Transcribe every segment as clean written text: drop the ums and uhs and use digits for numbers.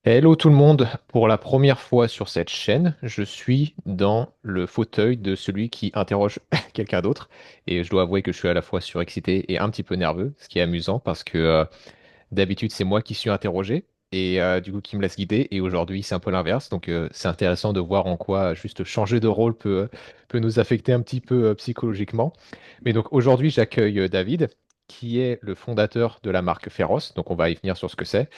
Hello tout le monde, pour la première fois sur cette chaîne, je suis dans le fauteuil de celui qui interroge quelqu'un d'autre et je dois avouer que je suis à la fois surexcité et un petit peu nerveux, ce qui est amusant parce que d'habitude c'est moi qui suis interrogé et du coup qui me laisse guider et aujourd'hui c'est un peu l'inverse donc c'est intéressant de voir en quoi juste changer de rôle peut nous affecter un petit peu psychologiquement. Mais donc aujourd'hui j'accueille David qui est le fondateur de la marque Féroce, donc on va y venir sur ce que c'est.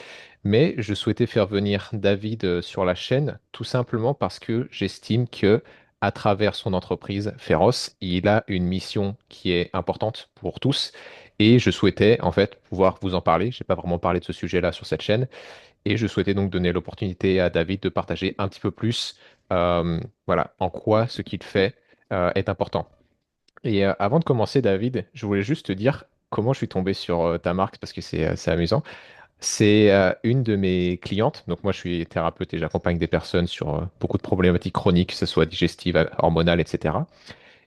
Mais je souhaitais faire venir David sur la chaîne tout simplement parce que j'estime que à travers son entreprise Féroce, il a une mission qui est importante pour tous et je souhaitais en fait pouvoir vous en parler. Je n'ai pas vraiment parlé de ce sujet-là sur cette chaîne et je souhaitais donc donner l'opportunité à David de partager un petit peu plus voilà, en quoi ce qu'il fait est important. Et avant de commencer, David, je voulais juste te dire comment je suis tombé sur ta marque parce que c'est amusant. C'est une de mes clientes. Donc moi, je suis thérapeute et j'accompagne des personnes sur beaucoup de problématiques chroniques, que ce soit digestives, hormonales, etc.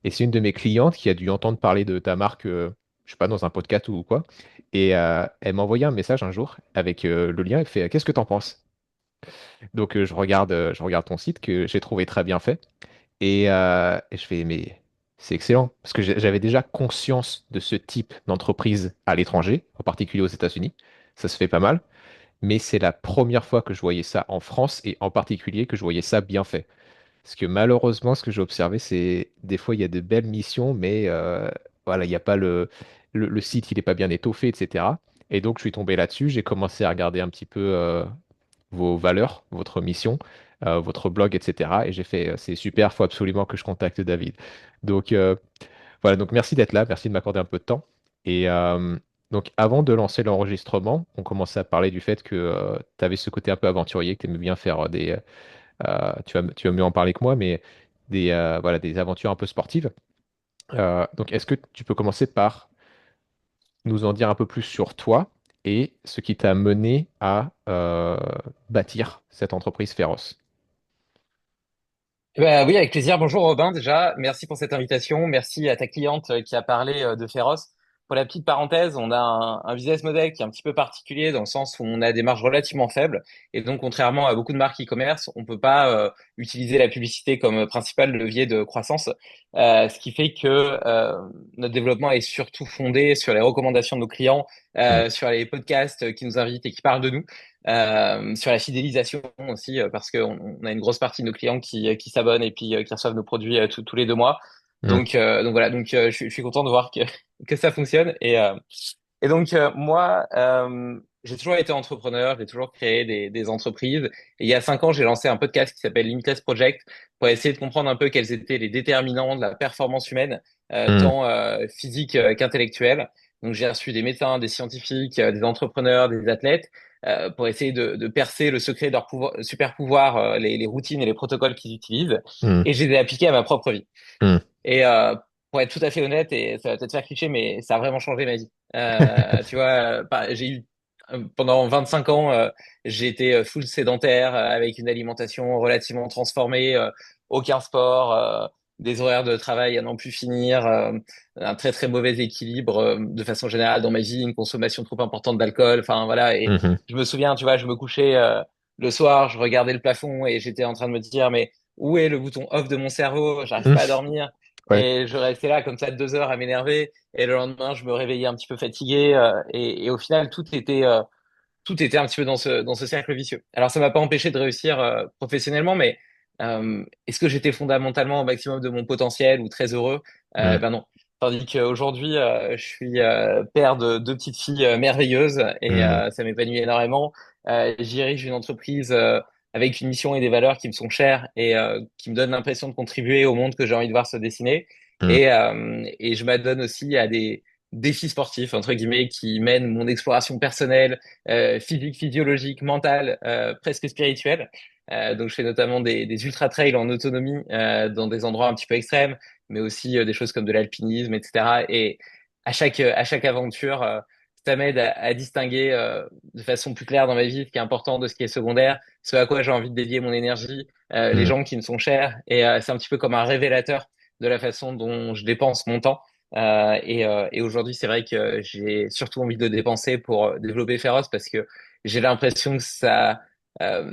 Et c'est une de mes clientes qui a dû entendre parler de ta marque, je sais pas, dans un podcast ou quoi. Et elle m'a envoyé un message un jour avec le lien. Elle fait, qu'est-ce que t'en penses? Donc je regarde ton site que j'ai trouvé très bien fait. Et je fais, mais c'est excellent. Parce que j'avais déjà conscience de ce type d'entreprise à l'étranger, en particulier aux États-Unis. Ça se fait pas mal, mais c'est la première fois que je voyais ça en France et en particulier que je voyais ça bien fait. Parce que malheureusement, ce que j'ai observé, c'est des fois il y a de belles missions, mais voilà, il n'y a pas le site, il n'est pas bien étoffé, etc. Et donc je suis tombé là-dessus, j'ai commencé à regarder un petit peu vos valeurs, votre mission, votre blog, etc. Et j'ai fait, c'est super, faut absolument que je contacte David. Donc voilà, donc merci d'être là, merci de m'accorder un peu de temps. Et donc avant de lancer l'enregistrement, on commençait à parler du fait que tu avais ce côté un peu aventurier, que tu aimais bien faire tu vas mieux en parler que moi, mais voilà, des aventures un peu sportives. Donc est-ce que tu peux commencer par nous en dire un peu plus sur toi et ce qui t'a mené à bâtir cette entreprise féroce? Oui, avec plaisir. Bonjour Robin, déjà. Merci pour cette invitation. Merci à ta cliente qui a parlé de Féroce. Pour la petite parenthèse, on a un business model qui est un petit peu particulier dans le sens où on a des marges relativement faibles. Et donc, contrairement à beaucoup de marques e-commerce, on peut pas utiliser la publicité comme principal levier de croissance. Ce qui fait que notre développement est surtout fondé sur les recommandations de nos clients, Hmm. sur les podcasts qui nous invitent et qui parlent de nous. Sur la fidélisation aussi, parce qu'on a une grosse partie de nos clients qui s'abonnent et puis qui reçoivent nos produits tous les 2 mois. Hmm. Donc voilà, je suis content de voir que ça fonctionne. Et donc moi, j'ai toujours été entrepreneur, j'ai toujours créé des entreprises. Et il y a 5 ans, j'ai lancé un podcast qui s'appelle Limitless Project pour essayer de comprendre un peu quels étaient les déterminants de la performance humaine, Hmm. tant physique qu'intellectuelle. Donc j'ai reçu des médecins, des scientifiques, des entrepreneurs, des athlètes pour essayer de percer le secret de leur super pouvoir, les routines et les protocoles qu'ils utilisent. Hmm. Et je les ai appliqués à ma propre vie. Hmm. Et pour être tout à fait honnête, et ça va peut-être faire cliché, mais ça a vraiment changé ma vie. Tu vois, j'ai eu pendant 25 ans, j'ai été full sédentaire avec une alimentation relativement transformée, aucun sport, des horaires de travail à n'en plus finir, un très très mauvais équilibre de façon générale dans ma vie, une consommation trop importante d'alcool. Enfin voilà, et Hmm. je me souviens, tu vois, je me couchais le soir, je regardais le plafond et j'étais en train de me dire, mais où est le bouton off de mon cerveau? J'arrive Hmm. pas à dormir. Ouais. Et je restais là comme ça 2 heures à m'énerver. Et le lendemain, je me réveillais un petit peu fatigué. Et au final, tout était un petit peu dans ce cercle vicieux. Alors, ça m'a pas empêché de réussir professionnellement, mais est-ce que j'étais fondamentalement au maximum de mon potentiel ou très heureux? Hmm. Ben non. Tandis qu'aujourd'hui, je suis père de 2 petites filles merveilleuses et Hmm. ça m'épanouit énormément. Je dirige une entreprise avec une mission et des valeurs qui me sont chères et qui me donnent l'impression de contribuer au monde que j'ai envie de voir se dessiner. Hmm. Et je m'adonne aussi à des défis sportifs, entre guillemets, qui mènent mon exploration personnelle, physique, physiologique, mentale, presque spirituelle. Donc je fais notamment des ultra trails en autonomie dans des endroits un petit peu extrêmes, mais aussi des choses comme de l'alpinisme, etc. Et à chaque aventure, ça m'aide à distinguer de façon plus claire dans ma vie ce qui est important de ce qui est secondaire, ce à quoi j'ai envie de dédier mon énergie, les Hmm. gens qui me sont chers. Et c'est un petit peu comme un révélateur de la façon dont je dépense mon temps. Et aujourd'hui, c'est vrai que j'ai surtout envie de le dépenser pour développer Féroce parce que j'ai l'impression que ça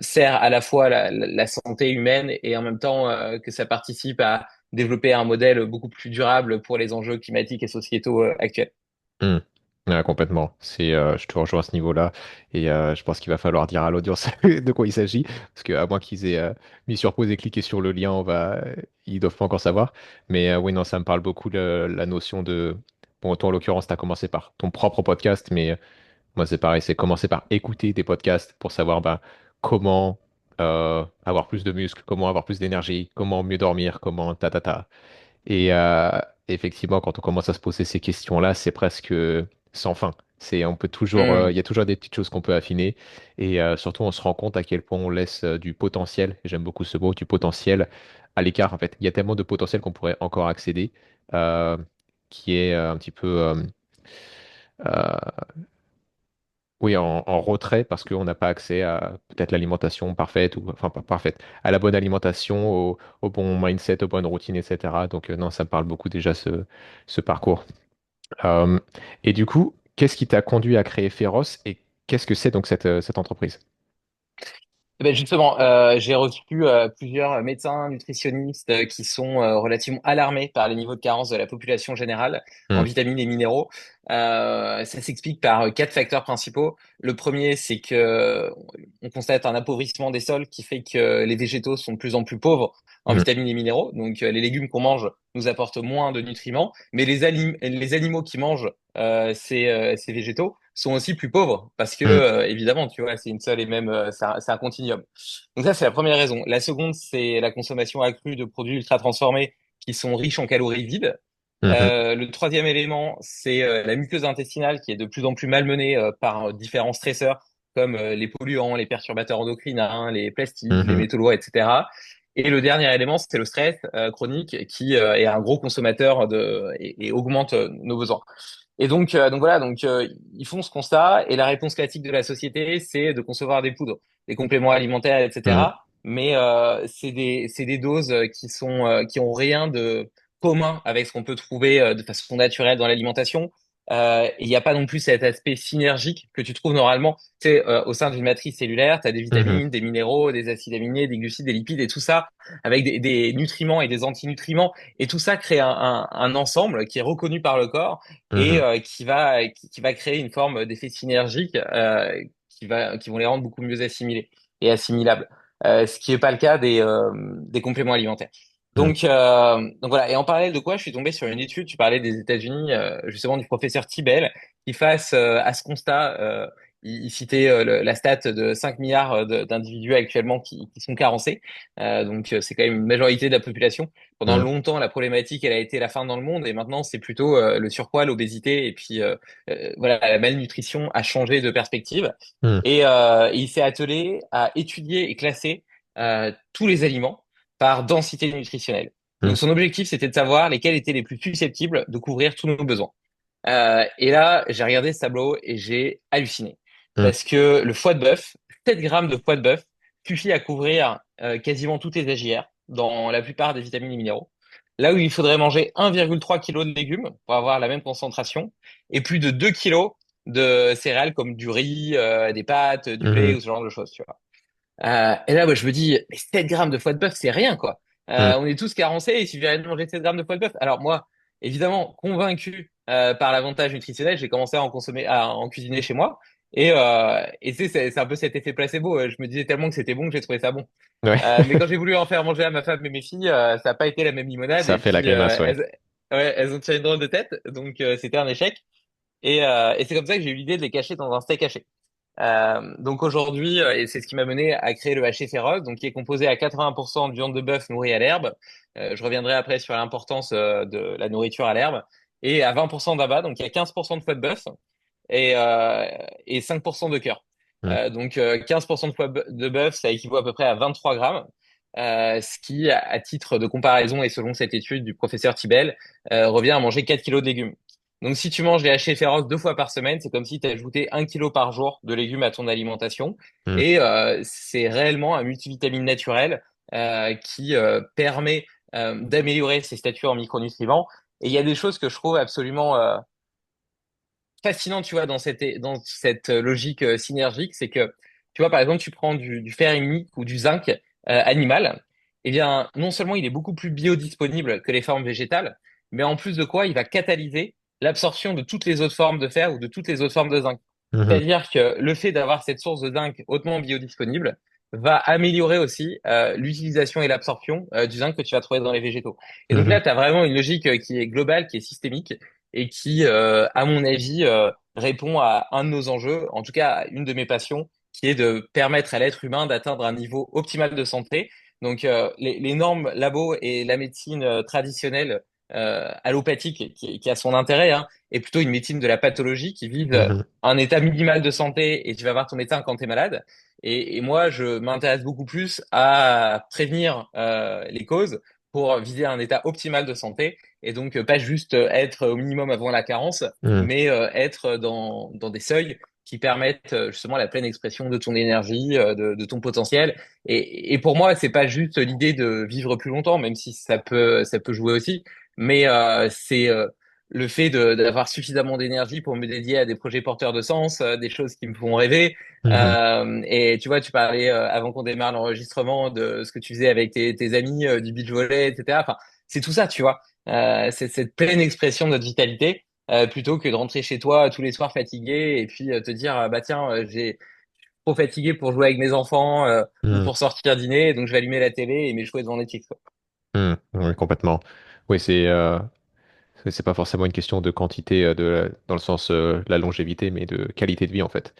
sert à la fois la santé humaine et en même temps que ça participe à développer un modèle beaucoup plus durable pour les enjeux climatiques et sociétaux actuels. Hmm. Ouais, complètement. Je te rejoins à ce niveau-là. Et je pense qu'il va falloir dire à l'audience de quoi il s'agit. Parce qu'à moins qu'ils aient mis sur pause et cliqué sur le lien, ils doivent pas encore savoir. Mais oui, non, ça me parle beaucoup la notion de. Bon, toi, en l'occurrence, tu as commencé par ton propre podcast, mais moi, c'est pareil. C'est commencer par écouter des podcasts pour savoir bah, comment avoir plus de muscles, comment avoir plus d'énergie, comment mieux dormir, comment ta ta ta. Et effectivement, quand on commence à se poser ces questions-là, c'est presque sans fin. On peut toujours, Hmm. il y a toujours des petites choses qu'on peut affiner. Et surtout, on se rend compte à quel point on laisse du potentiel, et j'aime beaucoup ce mot, du potentiel à l'écart. En fait, il y a tellement de potentiel qu'on pourrait encore accéder, euh, qui est un petit peu, euh, oui, en retrait parce qu'on n'a pas accès à peut-être l'alimentation parfaite, ou enfin pas parfaite, à la bonne alimentation, au bon mindset, aux bonnes routines, etc. Donc non, ça me parle beaucoup déjà ce parcours. Euh, et du coup, qu'est-ce qui t'a conduit à créer Féroce et qu'est-ce que c'est donc cette entreprise? Eh ben justement, j'ai reçu plusieurs médecins nutritionnistes qui sont relativement alarmés par les niveaux de carence de la population générale en Hmm, vitamines et minéraux. Ça s'explique par quatre facteurs principaux. Le premier, c'est que on constate un appauvrissement des sols qui fait que les végétaux sont de plus en plus pauvres en hmm, vitamines et minéraux. Donc, les légumes qu'on mange nous apportent moins de nutriments, mais les animaux qui mangent ces végétaux sont aussi plus pauvres parce que hmm, évidemment, tu vois, c'est une seule et même, c'est un continuum. Donc ça, c'est la première raison. La seconde, c'est la consommation accrue de produits ultra transformés qui sont riches en calories vides. mhm, Le troisième élément, c'est la muqueuse intestinale qui est de plus en plus malmenée par différents stresseurs comme les polluants, les perturbateurs endocriniens, les plastiques, les mhm, métaux lourds, etc. Et le dernier élément, c'est le stress chronique qui est un gros consommateur et augmente nos besoins. Et donc voilà, ils font ce constat et la réponse classique de la société, c'est de concevoir des poudres, des compléments alimentaires, mhm, etc. Mais c'est des doses qui ont rien de commun avec ce qu'on peut trouver de façon naturelle dans l'alimentation. Et il n'y a pas non plus cet aspect synergique que tu trouves normalement. Tu sais, au sein d'une matrice cellulaire, tu as des mhm, vitamines, des minéraux, des acides aminés, des glucides, des lipides et tout ça avec des nutriments et des antinutriments. Et tout ça crée un ensemble qui est reconnu par le corps et mhm, qui va créer une forme d'effet synergique qui vont les rendre beaucoup mieux assimilés et assimilables. Ce qui n'est pas le cas des compléments alimentaires. mhm, Donc voilà. Et en parallèle de quoi, je suis tombé sur une étude. Tu parlais des États-Unis, justement du professeur Tibel, qui face à ce constat, il citait la stat de 5 milliards d'individus actuellement qui sont carencés. C'est quand même une majorité de la population. Pendant mhm, longtemps, la problématique, elle a été la faim dans le monde, et maintenant, c'est plutôt le surpoids, l'obésité, et puis voilà, la malnutrition a changé de perspective. mhm, Et il s'est attelé à étudier et classer tous les aliments par densité nutritionnelle. mhm, Donc, son objectif, c'était de savoir lesquels étaient les plus susceptibles de couvrir tous nos besoins. Et là, j'ai regardé ce tableau et j'ai halluciné. mhm, Parce que le foie de bœuf, 7 grammes de foie de bœuf suffit à couvrir quasiment toutes les AJR dans la plupart des vitamines et minéraux. Là où il faudrait manger 1,3 kg de légumes pour avoir la même concentration et plus de 2 kilos de céréales comme du riz, des pâtes, du blé mhm, ou ce genre de choses, tu vois. Et là, moi, je me dis, mais 7 grammes de foie de bœuf, c'est rien, quoi. mhm. On est tous carencés, il suffirait de manger 7 grammes de foie de bœuf. Alors moi, évidemment, convaincu par l'avantage nutritionnel, j'ai commencé à en cuisiner chez moi. Et c'est un peu cet effet placebo. Je me disais tellement que c'était bon que j'ai trouvé ça bon. Ouais, Mais quand j'ai voulu en faire manger à ma femme et mes filles, ça n'a pas été la même limonade. ça a Et fait la puis, grimace, ouais. ouais, elles ont tiré une drôle de tête. Donc, c'était un échec. Et c'est comme ça que j'ai eu l'idée de les cacher dans un steak haché. Donc aujourd'hui, et c'est ce qui m'a mené à créer le haché féroce, donc qui est composé à 80% de viande de bœuf nourrie à l'herbe. Je reviendrai après sur l'importance de la nourriture à l'herbe. Et à 20% d'abat, donc il y a 15% de foie de bœuf et, euh, et 5% de cœur. Mhm, 15% de de bœuf, ça équivaut à peu près à 23 grammes. Ce qui, à titre de comparaison et selon cette étude du professeur Tibel, revient à manger 4 kilos de légumes. Donc, si tu manges les hachés féroces 2 fois par semaine, c'est comme si tu ajoutais 1 kilo par jour de légumes à ton alimentation. mhm, Et c'est réellement un multivitamine naturel qui permet d'améliorer ses statuts en micronutriments. Et il y a des choses que je trouve absolument fascinantes, tu vois, dans cette logique synergique, c'est que tu vois, par exemple, tu prends du fer unique ou du zinc animal, eh bien, non seulement il est beaucoup plus biodisponible que les formes végétales, mais en plus de quoi, il va catalyser l'absorption de toutes les autres formes de fer ou de toutes les autres formes de zinc. Mhm. C'est-à-dire que le fait d'avoir cette source de zinc hautement biodisponible va améliorer aussi l'utilisation et l'absorption du zinc que tu vas trouver dans les végétaux. Et donc Mhm. là, tu as vraiment une logique qui est globale, qui est systémique et qui, à mon avis, répond à un de nos enjeux, en tout cas à une de mes passions, qui est de permettre à l'être humain d'atteindre un niveau optimal de santé. Donc les normes labo et la médecine traditionnelle allopathique, qui a son intérêt, hein, est plutôt une médecine de la pathologie qui vise Mhm. un état minimal de santé et tu vas voir ton médecin quand tu es malade. Et moi, je m'intéresse beaucoup plus à prévenir les causes pour viser un état optimal de santé et donc pas juste être au minimum avant la carence, Mhm. mais être dans des seuils qui permettent justement la pleine expression de ton énergie, de ton potentiel. Et pour moi, c'est pas juste l'idée de vivre plus longtemps, même si ça peut jouer aussi, mais c'est le fait d'avoir suffisamment d'énergie pour me dédier à des projets porteurs de sens, des choses qui me font rêver. Mhm. Et tu vois, tu parlais avant qu'on démarre l'enregistrement de ce que tu faisais avec tes amis, du beach volley, etc. Enfin, c'est tout ça, tu vois. C'est cette pleine expression de notre vitalité, plutôt que de rentrer chez toi tous les soirs fatigué et puis te dire, bah tiens, j'ai trop fatigué pour jouer avec mes enfants ou Mhm. pour sortir dîner, donc je vais allumer la télé et m'échouer devant Netflix, quoi. Mhm. Oui, complètement. Oui, c'est pas forcément une question de quantité dans le sens la longévité, mais de qualité de vie en fait.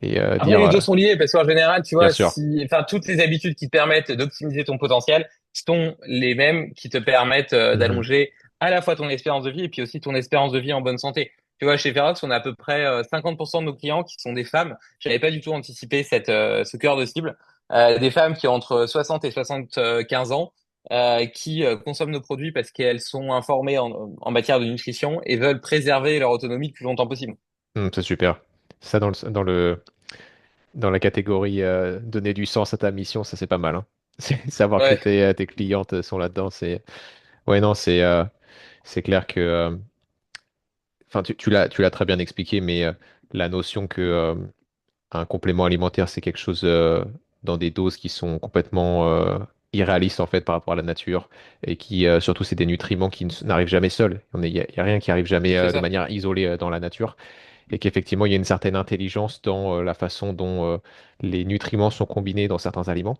Et Après, dire, les deux sont liés parce qu'en général, tu bien vois, sûr. si, enfin, toutes les habitudes qui te permettent d'optimiser ton potentiel sont les mêmes qui te permettent Mhm. d'allonger à la fois ton espérance de vie et puis aussi ton espérance de vie en bonne santé. Tu vois, chez Ferox, on a à peu près 50% de nos clients qui sont des femmes. J'avais pas du tout anticipé ce cœur de cible. Des femmes qui ont entre 60 et 75 ans, qui consomment nos produits parce qu'elles sont informées en matière de nutrition et veulent préserver leur autonomie le plus longtemps possible. C'est super. Ça, dans la catégorie donner du sens à ta mission, ça c'est pas mal, hein. Savoir que Ouais, tes clientes sont là-dedans, c'est. Ouais, non, c'est clair que. Enfin, tu l'as très bien expliqué, mais la notion que un complément alimentaire, c'est quelque chose dans des doses qui sont complètement irréalistes en fait par rapport à la nature et qui surtout c'est des nutriments qui n'arrivent jamais seuls. Il y a rien qui arrive jamais c'est de ça. manière isolée dans la nature et qu'effectivement il y a une certaine intelligence dans la façon dont les nutriments sont combinés dans certains aliments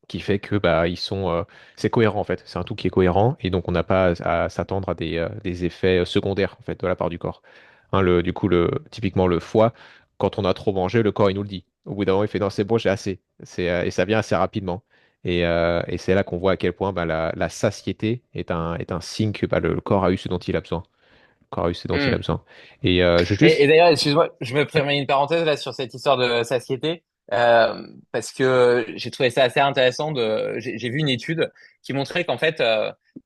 qui fait que bah c'est cohérent en fait. C'est un tout qui est cohérent et donc on n'a pas à s'attendre à des effets secondaires en fait de la part du corps. Hein, du coup, typiquement le foie, quand on a trop mangé, le corps il nous le dit. Au bout d'un moment, il fait non, c'est bon, j'ai assez. Et ça vient assez rapidement. Et c'est là qu'on voit à quel point bah, la satiété est un signe que bah, le corps a eu ce dont il a besoin. Le corps a eu ce dont il a Hmm. besoin. Et je Et juste. d'ailleurs, excuse-moi, je me permets une parenthèse là sur cette histoire de satiété, parce que j'ai trouvé ça assez intéressant. J'ai vu une étude qui montrait qu'en fait,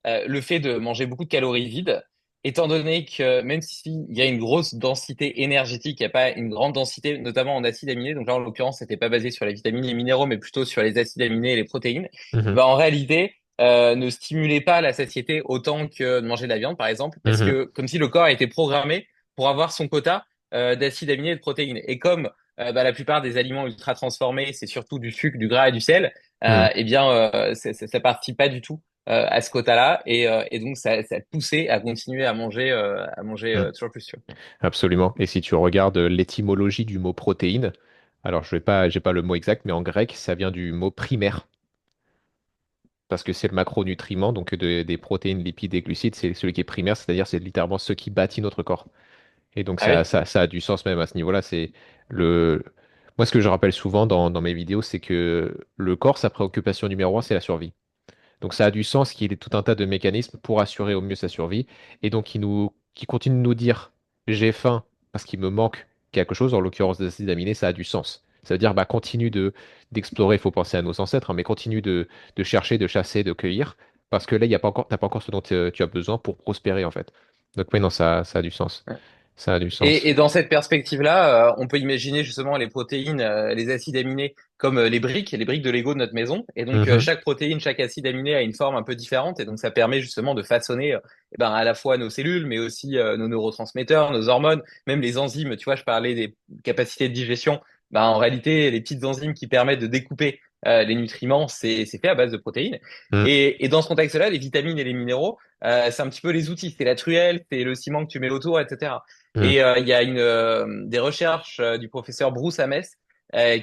le fait de manger beaucoup de calories vides, étant donné que même s'il y a une grosse densité énergétique, il n'y a pas une grande densité, notamment en acides aminés, donc là en l'occurrence, c'était pas basé sur les vitamines et les minéraux, mais plutôt sur les acides aminés et les protéines, Mhm, bah en réalité, ne stimulait pas la satiété autant que de manger de la viande, par exemple, parce mhm, que comme si le corps était programmé pour avoir son quota d'acides aminés et de protéines. Et comme bah, la plupart des aliments ultra transformés, c'est surtout du sucre, du gras et du sel, mhm, eh bien, ça participe pas du tout à ce quota-là. Et donc, ça poussait à continuer à manger mhm. toujours plus. Tu vois. Absolument. Et si tu regardes l'étymologie du mot protéine, alors j'ai pas le mot exact, mais en grec, ça vient du mot primaire, parce que c'est le macronutriment, donc des protéines, lipides et glucides, c'est celui qui est primaire, c'est-à-dire c'est littéralement ce qui bâtit notre corps. Et donc Ah oui? ça a du sens même à ce niveau-là. Le... Moi, ce que je rappelle souvent dans mes vidéos, c'est que le corps, sa préoccupation numéro un, c'est la survie. Donc ça a du sens qu'il y ait tout un tas de mécanismes pour assurer au mieux sa survie. Et donc qui continue de nous dire j'ai faim parce qu'il me manque quelque chose, en l'occurrence des acides aminés, ça a du sens. Ça veut dire bah continue d'explorer, il faut penser à nos ancêtres, hein, mais continue de chercher, de chasser, de cueillir, parce que là, il y a pas encore, t'as pas encore ce dont tu as besoin pour prospérer en fait. Donc oui, non, ça a du sens. Ça a du Et sens. dans cette perspective-là, on peut imaginer justement les protéines, les acides aminés comme les briques de Lego de notre maison. Et donc Mhm, chaque protéine, chaque acide aminé a une forme un peu différente. Et donc ça permet justement de façonner eh ben, à la fois nos cellules, mais aussi nos neurotransmetteurs, nos hormones, même les enzymes. Tu vois, je parlais des capacités de digestion. Bah, en réalité, les petites enzymes qui permettent de découper les nutriments, c'est fait à base de protéines. Mm, Et dans ce contexte-là, les vitamines et les minéraux, c'est un petit peu les outils. C'est la truelle, c'est le ciment que tu mets autour, etc. mm. Et il y a des recherches du professeur Bruce Ames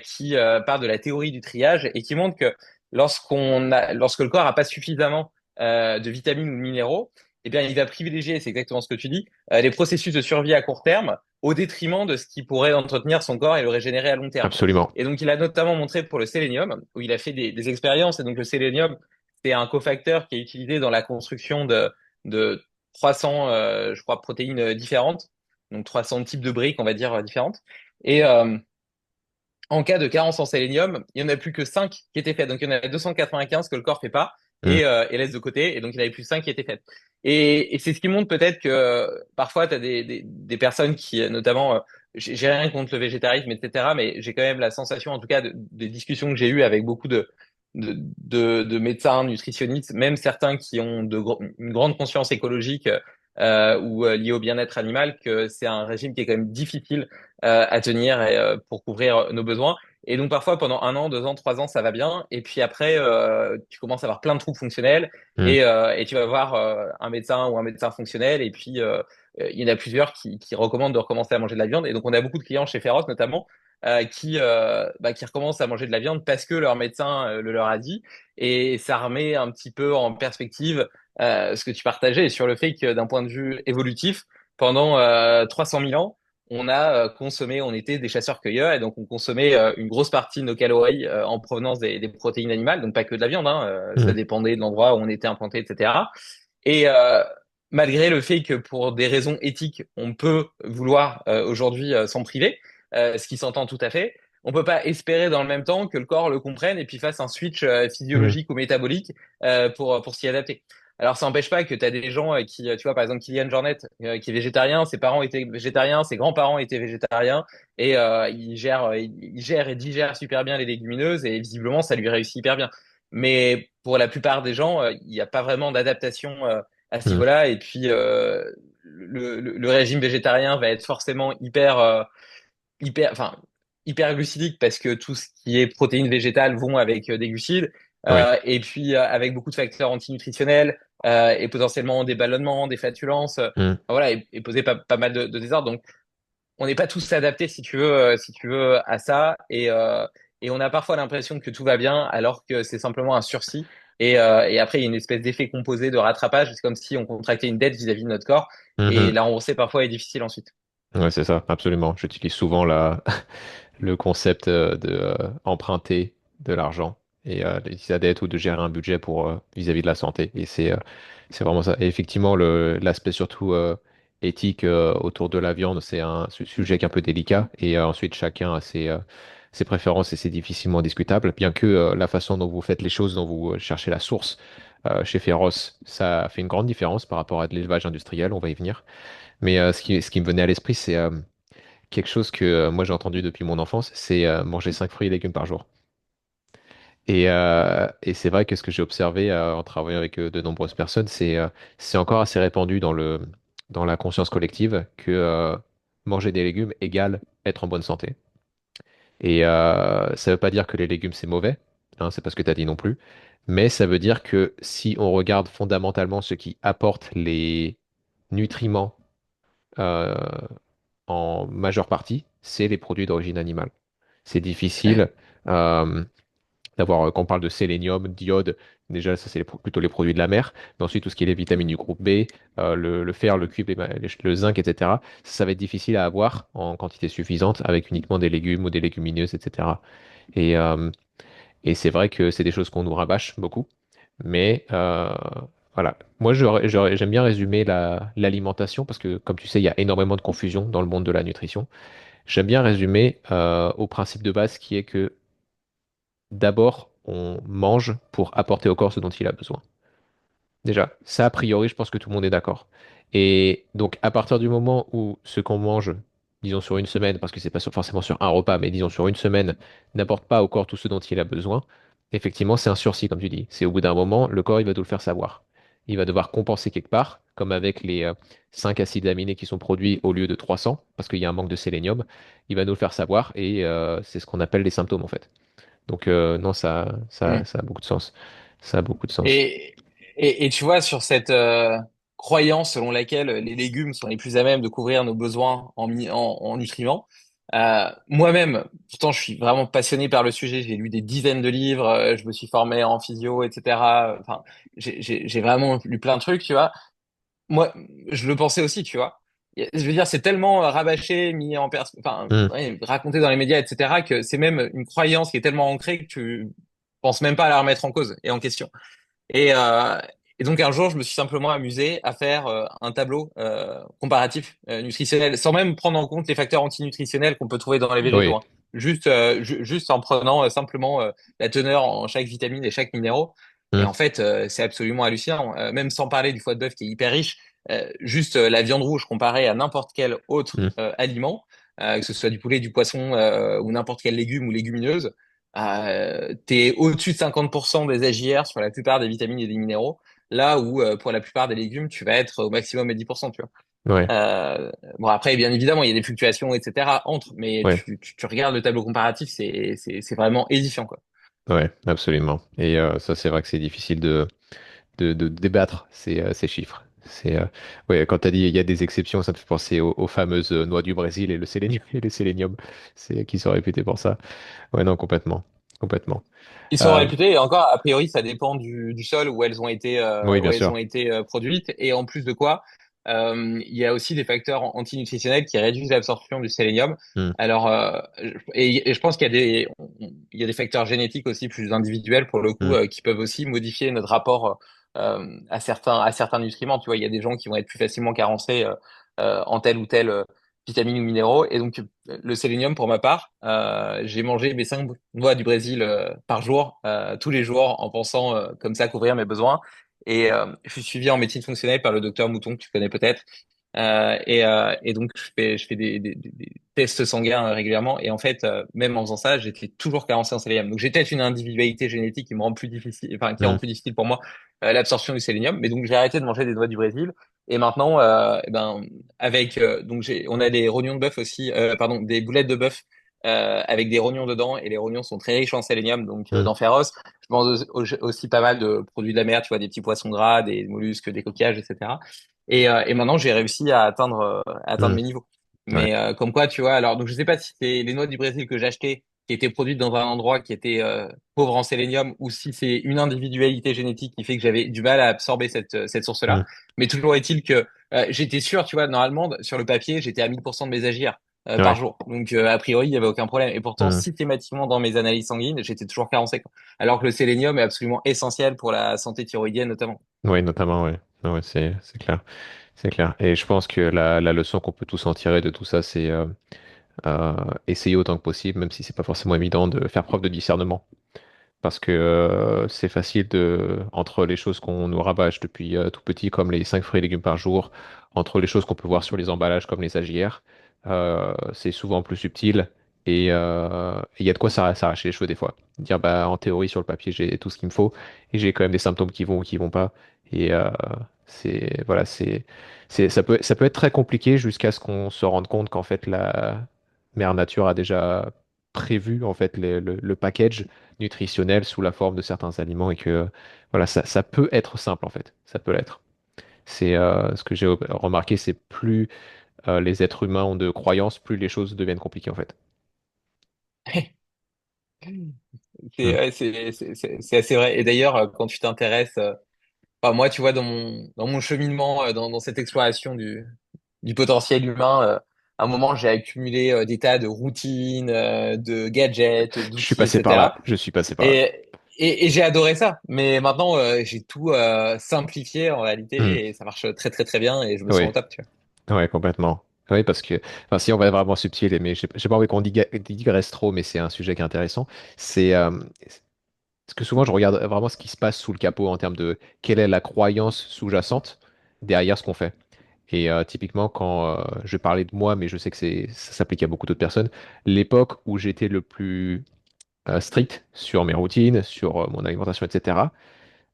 qui parle de la théorie du triage et qui montre que lorsque le corps n'a pas suffisamment de vitamines ou de minéraux, eh bien, il va privilégier, c'est exactement ce que tu dis, les processus de survie à court terme au détriment de ce qui pourrait entretenir son corps et le régénérer à long terme. Absolument. Et donc, il a notamment montré pour le sélénium, où il a fait des expériences. Et donc, le sélénium, c'est un cofacteur qui est utilisé dans la construction de 300, je crois, protéines différentes. Donc, 300 types de briques, on va dire, différentes. Et en cas de carence en sélénium, il n'y en a plus que 5 qui étaient faites. Donc, il y en a 295 que le corps fait pas Mm, et laisse de côté. Et donc, il n'y en avait plus 5 qui étaient faites. Et c'est ce qui montre peut-être que parfois, tu as des personnes qui, notamment, j'ai rien contre le végétarisme, etc. Mais j'ai quand même la sensation, en tout cas, des discussions que j'ai eues avec beaucoup de médecins, nutritionnistes, même certains qui ont une grande conscience écologique ou liée au bien-être animal, que c'est un régime qui est quand même difficile à tenir et, pour couvrir nos besoins. Et donc parfois pendant 1 an, 2 ans, 3 ans, ça va bien. Et puis après, tu commences à avoir plein de troubles fonctionnels mm, et tu vas voir un médecin ou un médecin fonctionnel. Et puis il y en a plusieurs qui recommandent de recommencer à manger de la viande. Et donc on a beaucoup de clients chez Féroce notamment qui recommencent à manger de la viande parce que leur médecin le leur a dit. Et ça remet un petit peu en perspective ce que tu partageais sur le fait que d'un point de vue évolutif, pendant 300 000 ans, on a consommé, on était des chasseurs-cueilleurs et donc on consommait une grosse partie de nos calories en provenance des protéines animales, donc pas que de la viande, hein, ça mm, dépendait de l'endroit où on était implanté, etc. Et malgré le fait que pour des raisons éthiques, on peut vouloir aujourd'hui s'en priver, ce qui s'entend tout à fait, on peut pas espérer dans le même temps que le corps le comprenne et puis fasse un switch mm. physiologique ou métabolique pour s'y adapter. Alors ça n'empêche pas que tu as des gens qui, tu vois, par exemple Kylian Jornet, qui est végétarien, ses parents étaient végétariens, ses grands-parents étaient végétariens, et il gère et digère super bien les légumineuses, et visiblement ça lui réussit hyper bien. Mais pour la plupart des gens, il n'y a pas vraiment d'adaptation à ce Mm. niveau-là, et puis le régime végétarien va être forcément enfin, hyper glucidique parce que tout ce qui est protéines végétales vont avec des glucides, Oui. et puis avec beaucoup de facteurs antinutritionnels et potentiellement des ballonnements, des flatulences, Mm, voilà, et poser pas mal de désordres. Donc, on n'est pas tous adaptés, si tu veux, à ça, et on a parfois l'impression que tout va bien alors que c'est simplement un sursis. Et après, il y a une espèce d'effet composé de rattrapage. C'est comme si on contractait une dette vis-à-vis de notre corps, et mhm. la rembourser parfois est difficile ensuite. Ouais, c'est ça, absolument. J'utilise souvent le concept de emprunter de l'argent et d'utiliser sa dette ou de gérer un budget pour vis-à-vis de la santé. Et c'est vraiment ça. Et effectivement, l'aspect surtout éthique autour de la viande, c'est un sujet qui est un peu délicat. Et ensuite, chacun a ses préférences et c'est difficilement discutable. Bien que la façon dont vous faites les choses, dont vous cherchez la source chez Féroce, ça fait une grande différence par rapport à de l'élevage industriel. On va y venir. Mais ce qui me venait à l'esprit, c'est quelque chose que moi j'ai entendu depuis mon enfance, c'est manger 5 fruits et légumes par jour. Et c'est vrai que ce que j'ai observé en travaillant avec de nombreuses personnes, c'est encore assez répandu dans la conscience collective que manger des légumes égale être en bonne santé. Et ça ne veut pas dire que les légumes c'est mauvais, hein, c'est pas ce que tu as dit non plus, mais ça veut dire que si on regarde fondamentalement ce qui apporte les nutriments euh, en majeure partie, c'est les produits d'origine animale. C'est Ouais. difficile d'avoir, quand on parle de sélénium, d'iode, déjà ça c'est plutôt les produits de la mer, mais ensuite tout ce qui est les vitamines du groupe B, le fer, le cuivre, le zinc, etc., ça va être difficile à avoir en quantité suffisante avec uniquement des légumes ou des légumineuses, etc. Et, euh, et c'est vrai que c'est des choses qu'on nous rabâche beaucoup, mais voilà. Moi, j'aime bien résumer l'alimentation parce que, comme tu sais, il y a énormément de confusion dans le monde de la nutrition. J'aime bien résumer au principe de base qui est que d'abord, on mange pour apporter au corps ce dont il a besoin. Déjà, ça, a priori, je pense que tout le monde est d'accord. Et donc, à partir du moment où ce qu'on mange, disons sur une semaine, parce que c'est pas forcément sur un repas, mais disons sur une semaine, n'apporte pas au corps tout ce dont il a besoin, effectivement, c'est un sursis, comme tu dis. C'est au bout d'un moment, le corps, il va nous le faire savoir. il va devoir compenser quelque part, comme avec les 5 acides aminés qui sont produits au lieu de 300, parce qu'il y a un manque de sélénium. Il va nous le faire savoir et c'est ce qu'on appelle les symptômes en fait. Donc non, ça a beaucoup de sens. Ça a beaucoup de sens. Et, et tu vois, sur cette croyance selon laquelle les légumes sont les plus à même de couvrir nos besoins en nutriments, moi-même, pourtant je suis vraiment passionné par le sujet, j'ai lu des dizaines de livres, je me suis formé en physio, etc. Enfin, j'ai vraiment lu plein de trucs, tu vois. Moi, je le pensais aussi, tu vois. Je veux dire, c'est tellement rabâché, mis en enfin, Hmm. ouais, raconté dans les médias, etc., que c'est même une croyance qui est tellement ancrée que tu penses même pas à la remettre en cause et en question. Et, euh, et donc un jour, je me suis simplement amusé à faire un tableau comparatif nutritionnel, sans même prendre en compte les facteurs antinutritionnels qu'on peut trouver dans les végétaux, Oui. hein. Juste en prenant simplement la teneur en chaque vitamine et chaque minéraux. Et Hmm. en fait, c'est absolument hallucinant. Même sans parler du foie de bœuf qui est hyper riche, juste la viande rouge comparée à n'importe quel autre Hmm. aliment, que ce soit du poulet, du poisson ou n'importe quel légume ou légumineuse, t'es au-dessus de 50% des AJR sur la plupart des vitamines et des minéraux, là où pour la plupart des légumes, tu vas être au maximum à 10%, tu vois. Ouais. Bon, après, bien évidemment, il y a des fluctuations, etc. entre, mais Ouais. tu regardes le tableau comparatif, c'est vraiment édifiant, quoi. Ouais. Absolument. Et ça, c'est vrai que c'est difficile de débattre ces chiffres. Ouais, quand tu as dit il y a des exceptions, ça me fait penser aux fameuses noix du Brésil et le sélénium, et le sélénium, c'est qui sont réputés pour ça. Ouais, non, complètement. Complètement. Ils sont Euh, réputés, et encore, a priori, ça dépend du sol oui, bien où elles ont sûr. été produites. Et en plus de quoi, il y a aussi des facteurs antinutritionnels qui réduisent l'absorption du sélénium. Hmm. Alors, et je pense qu'il y a il y a des facteurs génétiques aussi plus individuels pour le coup, Hmm. qui peuvent aussi modifier notre rapport à certains nutriments. Tu vois, il y a des gens qui vont être plus facilement carencés en tel ou tel vitamines ou minéraux. Et donc, le sélénium, pour ma part, j'ai mangé mes 5 noix du Brésil par jour, tous les jours, en pensant comme ça couvrir mes besoins. Et je suis suivi en médecine fonctionnelle par le docteur Mouton, que tu connais peut-être. Et donc, je fais des tests sanguins régulièrement. Et en fait, même en faisant ça, j'étais toujours carencé en sélénium. Donc, j'ai peut-être une individualité génétique qui me rend plus difficile, enfin, qui rend Hmm. plus difficile pour moi l'absorption du sélénium. Mais donc, j'ai arrêté de manger des noix du Brésil. Et maintenant, eh ben, on a des rognons de bœuf aussi, pardon, des boulettes de bœuf avec des rognons dedans. Et les rognons sont très riches en sélénium, donc Hmm. dans féroce. Je mange aussi pas mal de produits de la mer, tu vois, des petits poissons gras, des mollusques, des coquillages, etc. Et maintenant, j'ai réussi à atteindre Hmm. mes niveaux. Ouais. Mais comme quoi, tu vois, alors donc je sais pas si c'est les noix du Brésil que j'ai achetées qui étaient produites dans un endroit qui était pauvre en sélénium ou si c'est une individualité génétique qui fait que j'avais du mal à absorber cette Hmm. source-là. Mais toujours est-il que j'étais sûr, tu vois, normalement, sur le papier, j'étais à 1000% de mes AGR par Ouais. jour. Donc, a priori, il y avait aucun problème. Et pourtant, Hmm. systématiquement, dans mes analyses sanguines, j'étais toujours carencé, quoi. Alors que le sélénium est absolument essentiel pour la santé thyroïdienne, notamment. Oui, notamment, ouais. Ouais, c'est clair. C'est clair. Et je pense que la leçon qu'on peut tous en tirer de tout ça, c'est euh, essayer autant que possible, même si c'est pas forcément évident, de faire preuve de discernement. Parce que c'est facile entre les choses qu'on nous rabâche depuis tout petit, comme les 5 fruits et légumes par jour, entre les choses qu'on peut voir sur les emballages, comme les AJR, c'est souvent plus subtil et il y a de quoi s'arracher les cheveux des fois. Dire, bah, en théorie, sur le papier, j'ai tout ce qu'il me faut et j'ai quand même des symptômes qui vont ou qui vont pas. Et voilà, ça peut être très compliqué jusqu'à ce qu'on se rende compte qu'en fait, la mère nature a déjà prévu en fait le package nutritionnel sous la forme de certains aliments et que voilà, ça peut être simple en fait. Ça peut l'être. C'est ce que j'ai remarqué, c'est plus les êtres humains ont de croyances, plus les choses deviennent compliquées en fait. Hmm. C'est assez vrai. Et d'ailleurs, quand tu t'intéresses, enfin, moi, tu vois, dans mon cheminement, dans cette exploration du potentiel humain, à un moment, j'ai accumulé des tas de routines, de gadgets, Je suis d'outils, passé par là. etc. Je suis passé par là. Et, et j'ai adoré ça. Mais maintenant, j'ai tout simplifié en Hmm. réalité et ça marche très, très, très bien et je me sens Oui, au top, tu vois. ouais, complètement. Oui, parce que, enfin, si on va être vraiment subtil, mais j'ai pas envie qu'on digresse trop, mais c'est un sujet qui est intéressant. C'est parce que souvent je regarde vraiment ce qui se passe sous le capot en termes de quelle est la croyance sous-jacente derrière ce qu'on fait. Et typiquement, quand je parlais de moi, mais je sais que ça s'applique à beaucoup d'autres personnes, l'époque où j'étais le plus strict sur mes routines, sur mon alimentation, etc.,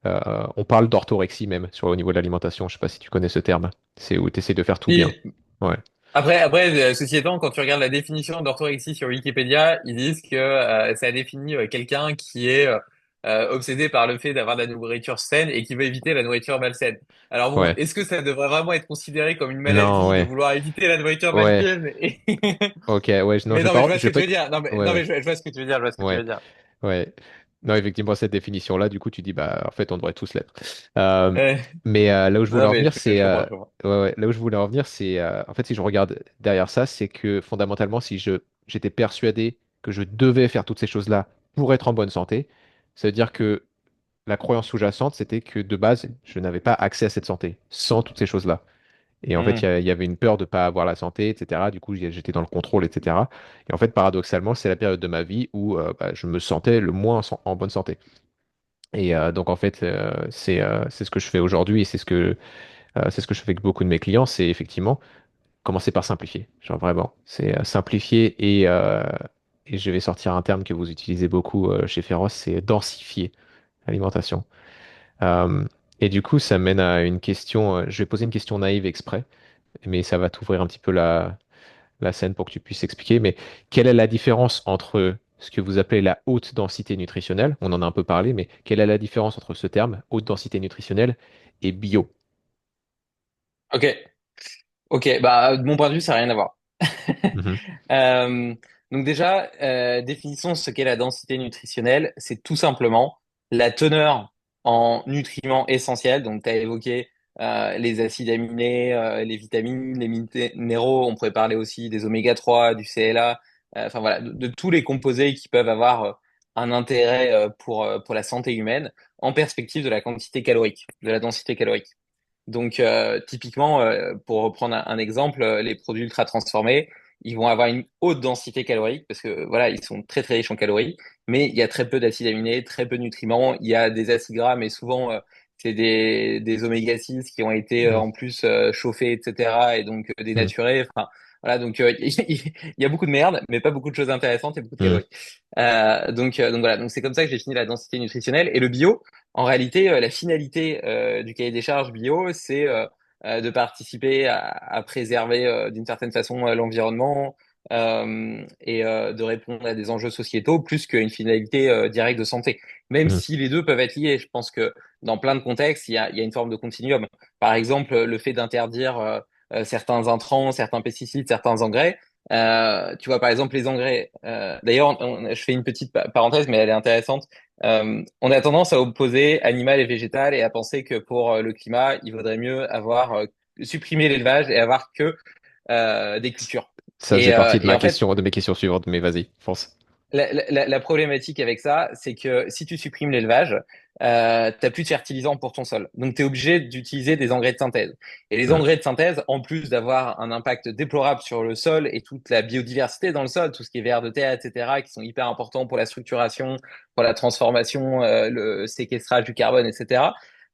On parle d'orthorexie même au niveau de l'alimentation. Je sais pas si tu connais ce terme. C'est où tu essaies de faire tout bien. Puis, Ouais. ceci étant, quand tu regardes la définition d'orthorexie sur Wikipédia, ils disent que ça définit quelqu'un qui est obsédé par le fait d'avoir de la nourriture saine et qui veut éviter la nourriture malsaine. Alors bon, Ouais. est-ce que ça devrait vraiment être considéré comme une Non, maladie de ouais. vouloir éviter la nourriture Ouais. malsaine Ok, ouais. Non, Mais non, mais je vois je ce vais que tu pas. veux dire. Ouais, Non, mais ouais. je vois ce que tu veux dire. Je vois ce que tu Ouais. veux dire. Ouais. Non, effectivement, cette définition-là, du coup, tu dis, bah, en fait, on devrait tous l'être. Euh, Euh, mais là où je voulais non, en mais venir, je c'est, comprends, je comprends. ouais, ouais, là où je voulais en venir, c'est, en fait, si je regarde derrière ça, c'est que fondamentalement, si j'étais persuadé que je devais faire toutes ces choses-là pour être en bonne santé, ça veut dire que la croyance sous-jacente, c'était que de base, je n'avais pas accès à cette santé sans toutes ces choses-là. Et en fait, Hmm. il y avait une peur de ne pas avoir la santé, etc. Du coup, j'étais dans le contrôle, etc. Et en fait, paradoxalement, c'est la période de ma vie où bah, je me sentais le moins en bonne santé. Et donc, en fait, c'est ce que je fais aujourd'hui et c'est ce que je fais avec beaucoup de mes clients, c'est effectivement commencer par simplifier. Genre vraiment, c'est simplifier et je vais sortir un terme que vous utilisez beaucoup chez Féroce, c'est densifier l'alimentation. Euh, et du coup, ça mène à une question, je vais poser une question naïve exprès, mais ça va t'ouvrir un petit peu la scène pour que tu puisses expliquer. Mais quelle est la différence entre ce que vous appelez la haute densité nutritionnelle? On en a un peu parlé, mais quelle est la différence entre ce terme, haute densité nutritionnelle, et bio? Ok, ok. Bah, de mon point de vue, ça n'a rien à voir. Mhm, Euh, donc déjà, définissons ce qu'est la densité nutritionnelle. C'est tout simplement la teneur en nutriments essentiels. Donc, tu as évoqué les acides aminés, les vitamines, les minéraux. On pourrait parler aussi des oméga 3, du CLA. Enfin voilà, de tous les composés qui peuvent avoir un intérêt pour la santé humaine en perspective de la quantité calorique, de la densité calorique. Donc, typiquement, pour reprendre un exemple, les produits ultra transformés, ils vont avoir une haute densité calorique parce que voilà, ils sont très très riches en calories, mais il y a très peu d'acides aminés, très peu de nutriments. Il y a des acides gras, mais souvent c'est des oméga 6 qui ont été mhm, en plus chauffés, etc. et donc mhm, dénaturés. Enfin, voilà, donc il y a beaucoup de merde, mais pas beaucoup de choses intéressantes et beaucoup de mhm, calories. Donc voilà, donc c'est comme ça que j'ai fini la densité nutritionnelle et le bio. En réalité, la finalité du cahier des charges bio, c'est de participer à préserver d'une certaine façon l'environnement de répondre à des enjeux sociétaux plus qu'une finalité directe de santé. Même mhm, si les deux peuvent être liés, je pense que dans plein de contextes, il y a une forme de continuum. Par exemple, le fait d'interdire certains intrants, certains pesticides, certains engrais. Tu vois, par exemple, les engrais. D'ailleurs, je fais une petite parenthèse, mais elle est intéressante. On a tendance à opposer animal et végétal et à penser que pour le climat, il vaudrait mieux avoir supprimé l'élevage et avoir que des cultures. Ça faisait partie de Et ma en fait, question, de mes questions suivantes, mais vas-y, fonce. la problématique avec ça, c'est que si tu supprimes l'élevage, t'as plus de fertilisants pour ton sol. Donc, tu es obligé d'utiliser des engrais de synthèse. Et les Mhm, engrais de synthèse, en plus d'avoir un impact déplorable sur le sol et toute la biodiversité dans le sol, tout ce qui est vers de terre, etc., qui sont hyper importants pour la structuration, pour la transformation, le séquestrage du carbone, etc.,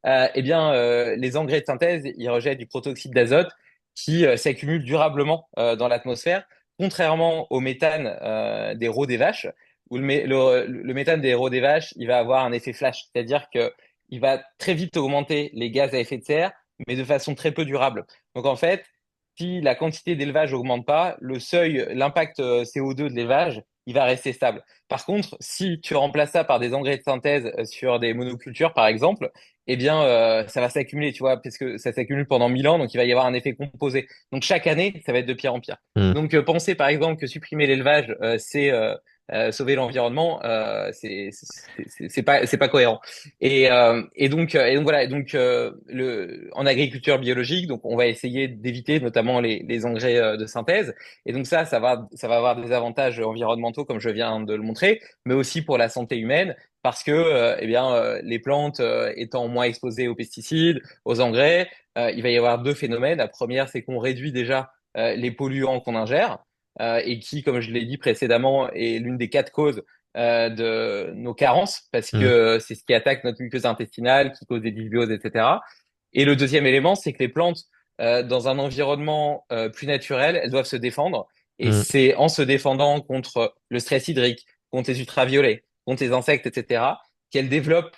les engrais de synthèse, ils rejettent du protoxyde d'azote qui s'accumule durablement dans l'atmosphère contrairement au méthane des rots des vaches, où le méthane des rots des vaches, il va avoir un effet flash, c'est-à-dire que il va très vite augmenter les gaz à effet de serre, mais de façon très peu durable. Donc en fait, si la quantité d'élevage augmente pas, le seuil, l'impact CO2 de l'élevage, il va rester stable. Par contre, si tu remplaces ça par des engrais de synthèse sur des monocultures, par exemple, eh bien, ça va s'accumuler, tu vois, parce que ça s'accumule pendant 1000 ans, donc il va y avoir un effet composé. Donc chaque année, ça va être de pire en pire. mhm, Donc, penser par exemple que supprimer l'élevage, c'est sauver l'environnement, c'est pas cohérent. Et donc voilà. En agriculture biologique, donc on va essayer d'éviter notamment les engrais de synthèse. Et donc ça va avoir des avantages environnementaux comme je viens de le montrer, mais aussi pour la santé humaine. Parce que les plantes étant moins exposées aux pesticides, aux engrais, il va y avoir deux phénomènes. La première, c'est qu'on réduit déjà les polluants qu'on ingère et qui, comme je l'ai dit précédemment, est l'une des quatre causes de nos carences parce que mhm, c'est ce qui attaque notre muqueuse intestinale, qui cause des dysbioses, etc. Et le deuxième élément, c'est que les plantes, dans un environnement plus naturel, elles doivent se défendre. Et mhm, c'est en se défendant contre le stress hydrique, contre les ultraviolets, contre les insectes, etc., qu'elle développe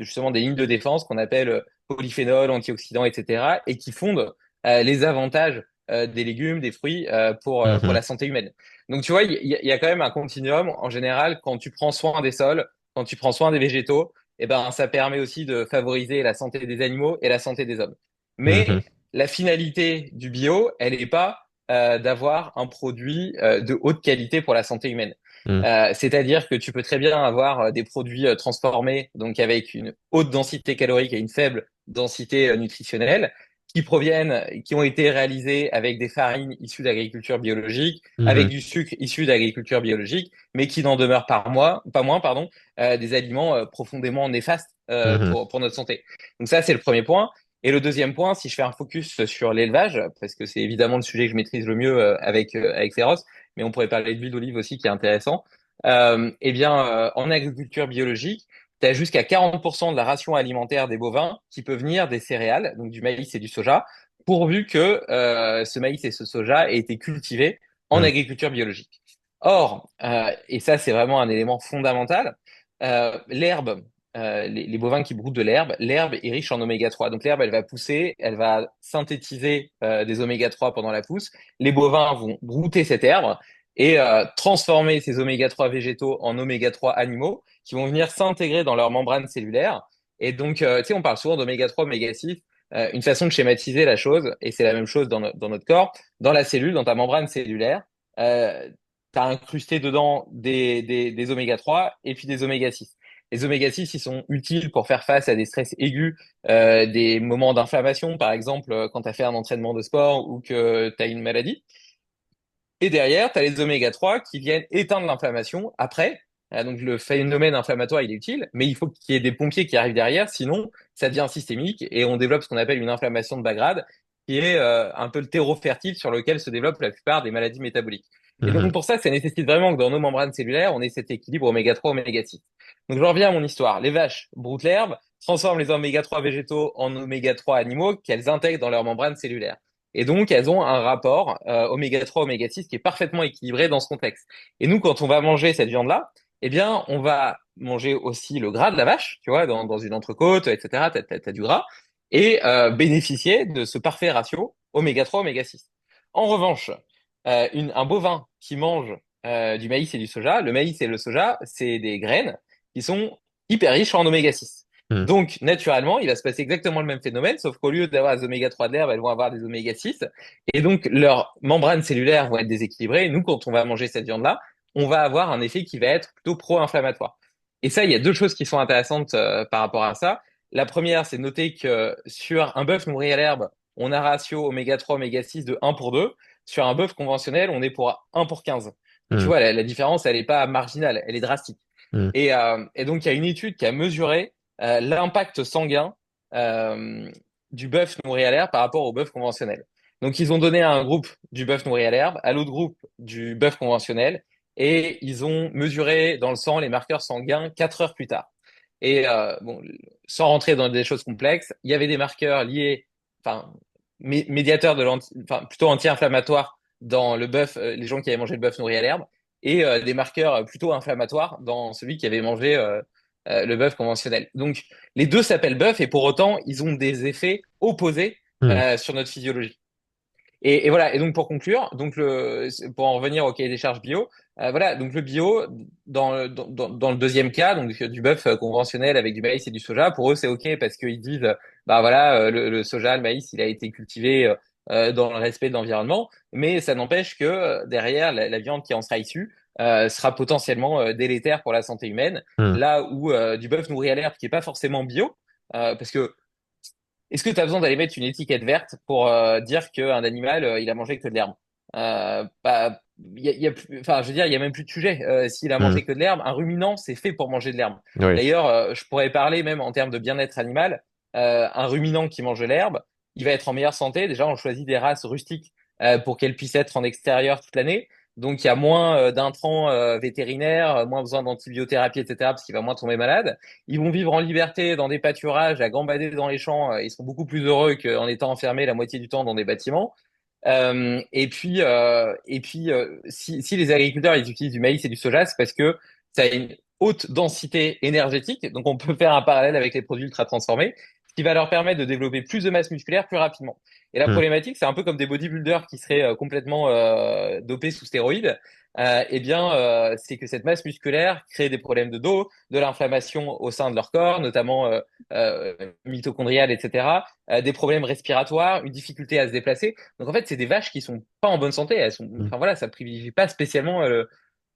justement des lignes de défense qu'on appelle polyphénols, antioxydants, etc., et qui fondent les avantages des légumes, des fruits pour la Mhm. santé humaine. Donc tu vois, il y a quand même un continuum. En général, quand tu prends soin des sols, quand tu prends soin des végétaux, eh ben, ça permet aussi de favoriser la santé des animaux et la santé des hommes. Mhm. Mais la finalité du bio, elle n'est pas d'avoir un produit de haute qualité pour la santé humaine. Mhm. C'est-à-dire que tu peux très bien avoir des produits transformés, donc avec une haute densité calorique et une faible densité nutritionnelle, qui ont été réalisés avec des farines issues d'agriculture biologique, avec Mhm. du sucre issu d'agriculture biologique, mais qui n'en demeurent pas moins, pardon, des aliments profondément néfastes Mhm. pour notre santé. Donc ça, c'est le premier point. Et le deuxième point, si je fais un focus sur l'élevage, parce que c'est évidemment le sujet que je maîtrise le mieux avec Féroce, mais on pourrait parler de l'huile d'olive aussi qui est intéressant. Eh bien, en agriculture biologique, tu as jusqu'à 40% de la ration alimentaire des bovins qui peut venir des céréales, donc du maïs et du soja, pourvu que ce maïs et ce soja aient été cultivés en Mhm. agriculture biologique. Or, et ça c'est vraiment un élément fondamental, l'herbe, les bovins qui broutent de l'herbe, l'herbe est riche en oméga 3. Donc l'herbe, elle va pousser, elle va synthétiser des oméga 3 pendant la pousse. Les bovins vont brouter cette herbe et transformer ces oméga 3 végétaux en oméga 3 animaux qui vont venir s'intégrer dans leur membrane cellulaire. Et donc, tu sais, on parle souvent d'oméga 3, oméga 6. Une façon de schématiser la chose, et c'est la même chose dans notre corps, dans la cellule, dans ta membrane cellulaire, tu as incrusté dedans des oméga 3 et puis des oméga 6. Les oméga 6, ils sont utiles pour faire face à des stress aigus, des moments d'inflammation, par exemple, quand tu as fait un entraînement de sport ou que tu as une maladie. Et derrière, tu as les oméga 3 qui viennent éteindre l'inflammation après. Donc le phénomène inflammatoire, il est utile, mais il faut qu'il y ait des pompiers qui arrivent derrière, sinon ça devient systémique et on développe ce qu'on appelle une inflammation de bas grade, qui est un peu le terreau fertile sur lequel se développent la plupart des maladies métaboliques. Et donc Mhm. pour ça, ça nécessite vraiment que dans nos membranes cellulaires, on ait cet équilibre oméga 3, oméga 6. Donc je reviens à mon histoire. Les vaches broutent l'herbe, transforment les oméga 3 végétaux en oméga 3 animaux qu'elles intègrent dans leurs membranes cellulaires. Et donc, elles ont un rapport oméga 3, oméga 6 qui est parfaitement équilibré dans ce contexte. Et nous, quand on va manger cette viande-là, eh bien, on va manger aussi le gras de la vache, tu vois, dans une entrecôte, etc. T'as du gras et bénéficier de ce parfait ratio oméga 3, oméga 6. En revanche, un bovin qui mange du maïs et du soja, le maïs et le soja, c'est des graines qui sont hyper riches en oméga 6. Mhm. Donc, naturellement, il va se passer exactement le même phénomène, sauf qu'au lieu d'avoir des oméga 3 de l'herbe, elles vont avoir des oméga 6. Et donc, leurs membranes cellulaires vont être déséquilibrées. Et nous, quand on va manger cette viande-là, on va avoir un effet qui va être plutôt pro-inflammatoire. Et ça, il y a deux choses qui sont intéressantes par rapport à ça. La première, c'est de noter que sur un bœuf nourri à l'herbe, on a un ratio oméga 3, oméga 6 de 1 pour 2. Sur un bœuf conventionnel, on est pour 1 pour 15. Donc, tu Mhm. vois, la différence, elle n'est pas marginale, elle est drastique. Mhm. Et donc, il y a une étude qui a mesuré l'impact sanguin euh, du bœuf nourri à l'herbe par rapport au bœuf conventionnel. Donc, ils ont donné à un groupe du bœuf nourri à l'herbe, à l'autre groupe du bœuf conventionnel, et ils ont mesuré dans le sang les marqueurs sanguins 4 heures plus tard. Et bon, sans rentrer dans des choses complexes, il y avait des marqueurs liés, enfin, médiateurs enfin, plutôt anti-inflammatoires dans le bœuf, les gens qui avaient mangé le bœuf nourri à l'herbe, et des marqueurs plutôt inflammatoires dans celui qui avait mangé le bœuf conventionnel. Donc, les deux s'appellent bœuf et pour autant, ils ont des effets opposés Mhm. sur notre physiologie. Et voilà. Et donc pour conclure, pour en revenir au cahier des charges bio, voilà. Donc le bio dans le deuxième cas, donc du bœuf conventionnel avec du maïs et du soja, pour eux c'est ok parce qu'ils disent, bah voilà, le soja, le maïs, il a été cultivé dans le respect de l'environnement, mais ça n'empêche que derrière la viande qui en sera issue sera potentiellement délétère pour la santé humaine, Mhm. là où du bœuf nourri à l'herbe qui est pas forcément bio, parce que est-ce que tu as besoin d'aller mettre une étiquette verte pour dire qu'un animal, il a mangé que de l'herbe? Bah, enfin, je veux dire, il y a même plus de sujet. S'il a Mhm. mangé que de l'herbe, un ruminant, c'est fait pour manger de l'herbe. Oui. D'ailleurs, je pourrais parler même en termes de bien-être animal. Un ruminant qui mange de l'herbe, il va être en meilleure santé. Déjà, on choisit des races rustiques pour qu'elles puissent être en extérieur toute l'année. Donc, il y a moins d'intrants vétérinaires, moins besoin d'antibiothérapie, etc., parce qu'il va moins tomber malade. Ils vont vivre en liberté dans des pâturages, à gambader dans les champs. Ils sont beaucoup plus heureux qu'en étant enfermés la moitié du temps dans des bâtiments. Si les agriculteurs ils utilisent du maïs et du soja, c'est parce que ça a une haute densité énergétique. Donc, on peut faire un parallèle avec les produits ultra transformés, ce qui va leur permettre de développer plus de masse musculaire plus rapidement. Et la Hmm. problématique, c'est un peu comme des bodybuilders qui seraient complètement dopés sous stéroïdes. C'est que cette masse musculaire crée des problèmes de dos, de l'inflammation au sein de leur corps, notamment mitochondriale, etc., des problèmes respiratoires, une difficulté à se déplacer. Donc en fait, c'est des vaches qui sont pas en bonne santé. Hmm. Enfin voilà, ça privilégie pas spécialement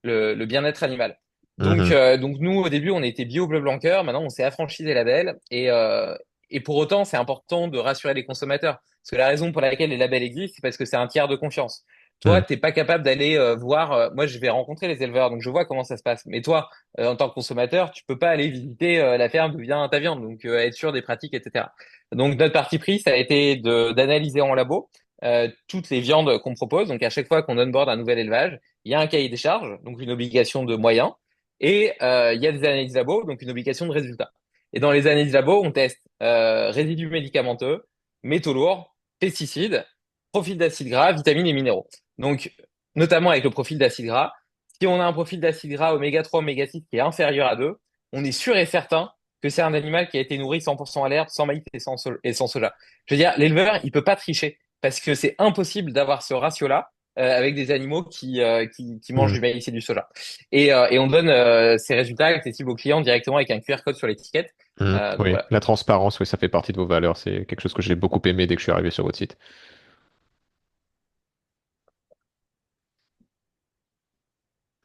le bien-être animal. Mhm. Donc nous, au début, on était bio bleu blanc cœur. Maintenant, on s'est affranchi des labels. Et pour autant, c'est important de rassurer les consommateurs. Parce que la raison pour laquelle les labels existent, c'est parce que c'est un tiers de confiance. Toi, Hmm. t'es pas capable d'aller voir. Moi, je vais rencontrer les éleveurs, donc je vois comment ça se passe. Mais toi, en tant que consommateur, tu peux pas aller visiter la ferme d'où vient ta viande, donc être sûr des pratiques, etc. Donc notre parti pris, ça a été de d'analyser en labo toutes les viandes qu'on propose. Donc à chaque fois qu'on onboard un nouvel élevage, il y a un cahier des charges, donc une obligation de moyens, et il y a des analyses labo, donc une obligation de résultats. Et dans les analyses labo, on teste résidus médicamenteux, métaux lourds, pesticides, profil d'acides gras, vitamines et minéraux. Donc, notamment avec le profil d'acide gras, si on a un profil d'acide gras oméga 3, oméga 6 qui est inférieur à 2, on est sûr et certain que c'est un animal qui a été nourri 100% à l'herbe, sans maïs et sans soja. Je veux dire, l'éleveur, il peut pas tricher parce que c'est impossible d'avoir ce ratio-là avec des animaux qui mangent Hmm. du maïs et du soja. Et on donne ces résultats accessibles aux clients directement avec un QR code sur l'étiquette. Hmm. Donc Oui, voilà. la transparence, oui, ça fait partie de vos valeurs. C'est quelque chose que j'ai beaucoup aimé dès que je suis arrivé sur votre site.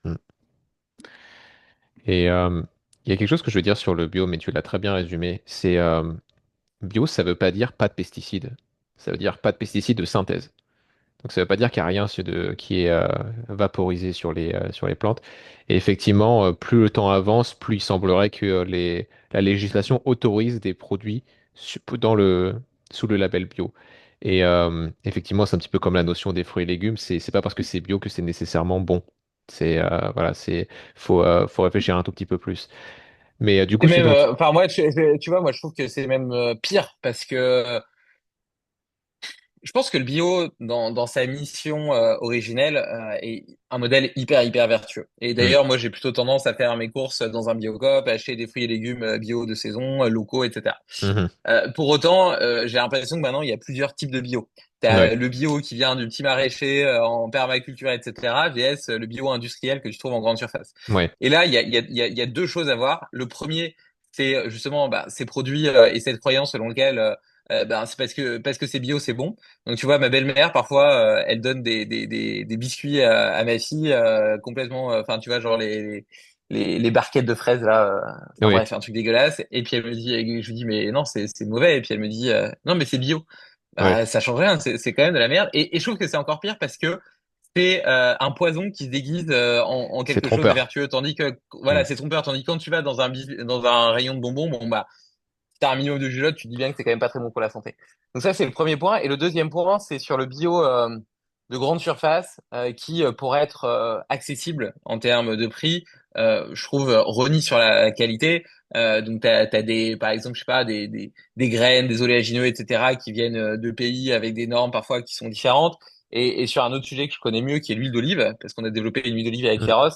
Hmm. Et il y a quelque chose que je veux dire sur le bio, mais tu l'as très bien résumé. C'est bio, ça veut pas dire pas de pesticides. Ça veut dire pas de pesticides de synthèse. Donc ça ne veut pas dire qu'il n'y a rien qui est vaporisé sur les plantes. Et effectivement, plus le temps avance, plus il semblerait que la législation autorise des produits dans sous le label bio. Et effectivement, c'est un petit peu comme la notion des fruits et légumes. C'est pas parce que c'est bio que c'est nécessairement bon. Voilà, faut réfléchir un tout petit peu plus. Mais du coup, C'est ce même, dont enfin moi, tu vois, moi je trouve que c'est même pire parce que je pense que le bio, dans sa mission originelle, est un modèle hyper vertueux. Et Hmm. d'ailleurs, moi, j'ai plutôt tendance à faire mes courses dans un biocoop, acheter des fruits et légumes bio de saison, locaux, etc. Mhm. Pour autant, j'ai l'impression que maintenant, il y a plusieurs types de bio. T'as Ouais, le bio qui vient du petit maraîcher en permaculture, etc., vs le bio industriel que tu trouves en grande surface. ouais. Et là, il y a deux choses à voir. Le premier, c'est justement ces produits et cette croyance selon laquelle c'est parce que c'est bio, c'est bon. Donc tu vois, ma belle-mère parfois, elle donne des biscuits à ma fille complètement, enfin tu vois, genre les barquettes de fraises là. Enfin Oui. bref, un truc dégueulasse. Et puis elle me dit, et je lui dis mais non, c'est mauvais. Et puis elle me dit non mais c'est bio. Ouais. Bah ça change rien, c'est quand même de la merde. Et je trouve que c'est encore pire parce que c'est un poison qui se déguise en C'est quelque chose de trompeur. vertueux. Tandis que Hmm. voilà, c'est trompeur. Tandis que quand tu vas dans un rayon de bonbons, bon bah si t'as un minimum de jugeote, tu te dis bien que c'est quand même pas très bon pour la santé. Donc ça, c'est le premier point. Et le deuxième point, c'est sur le bio de grande surface qui, pour être accessible en termes de prix, je trouve renie sur la qualité. Donc t'as par exemple, je sais pas, des graines, des oléagineux, etc., qui viennent de pays avec des normes parfois qui sont différentes. Et sur un autre sujet que je connais mieux, qui est l'huile d'olive, parce qu'on a développé une huile d'olive avec Hmm. Pharos,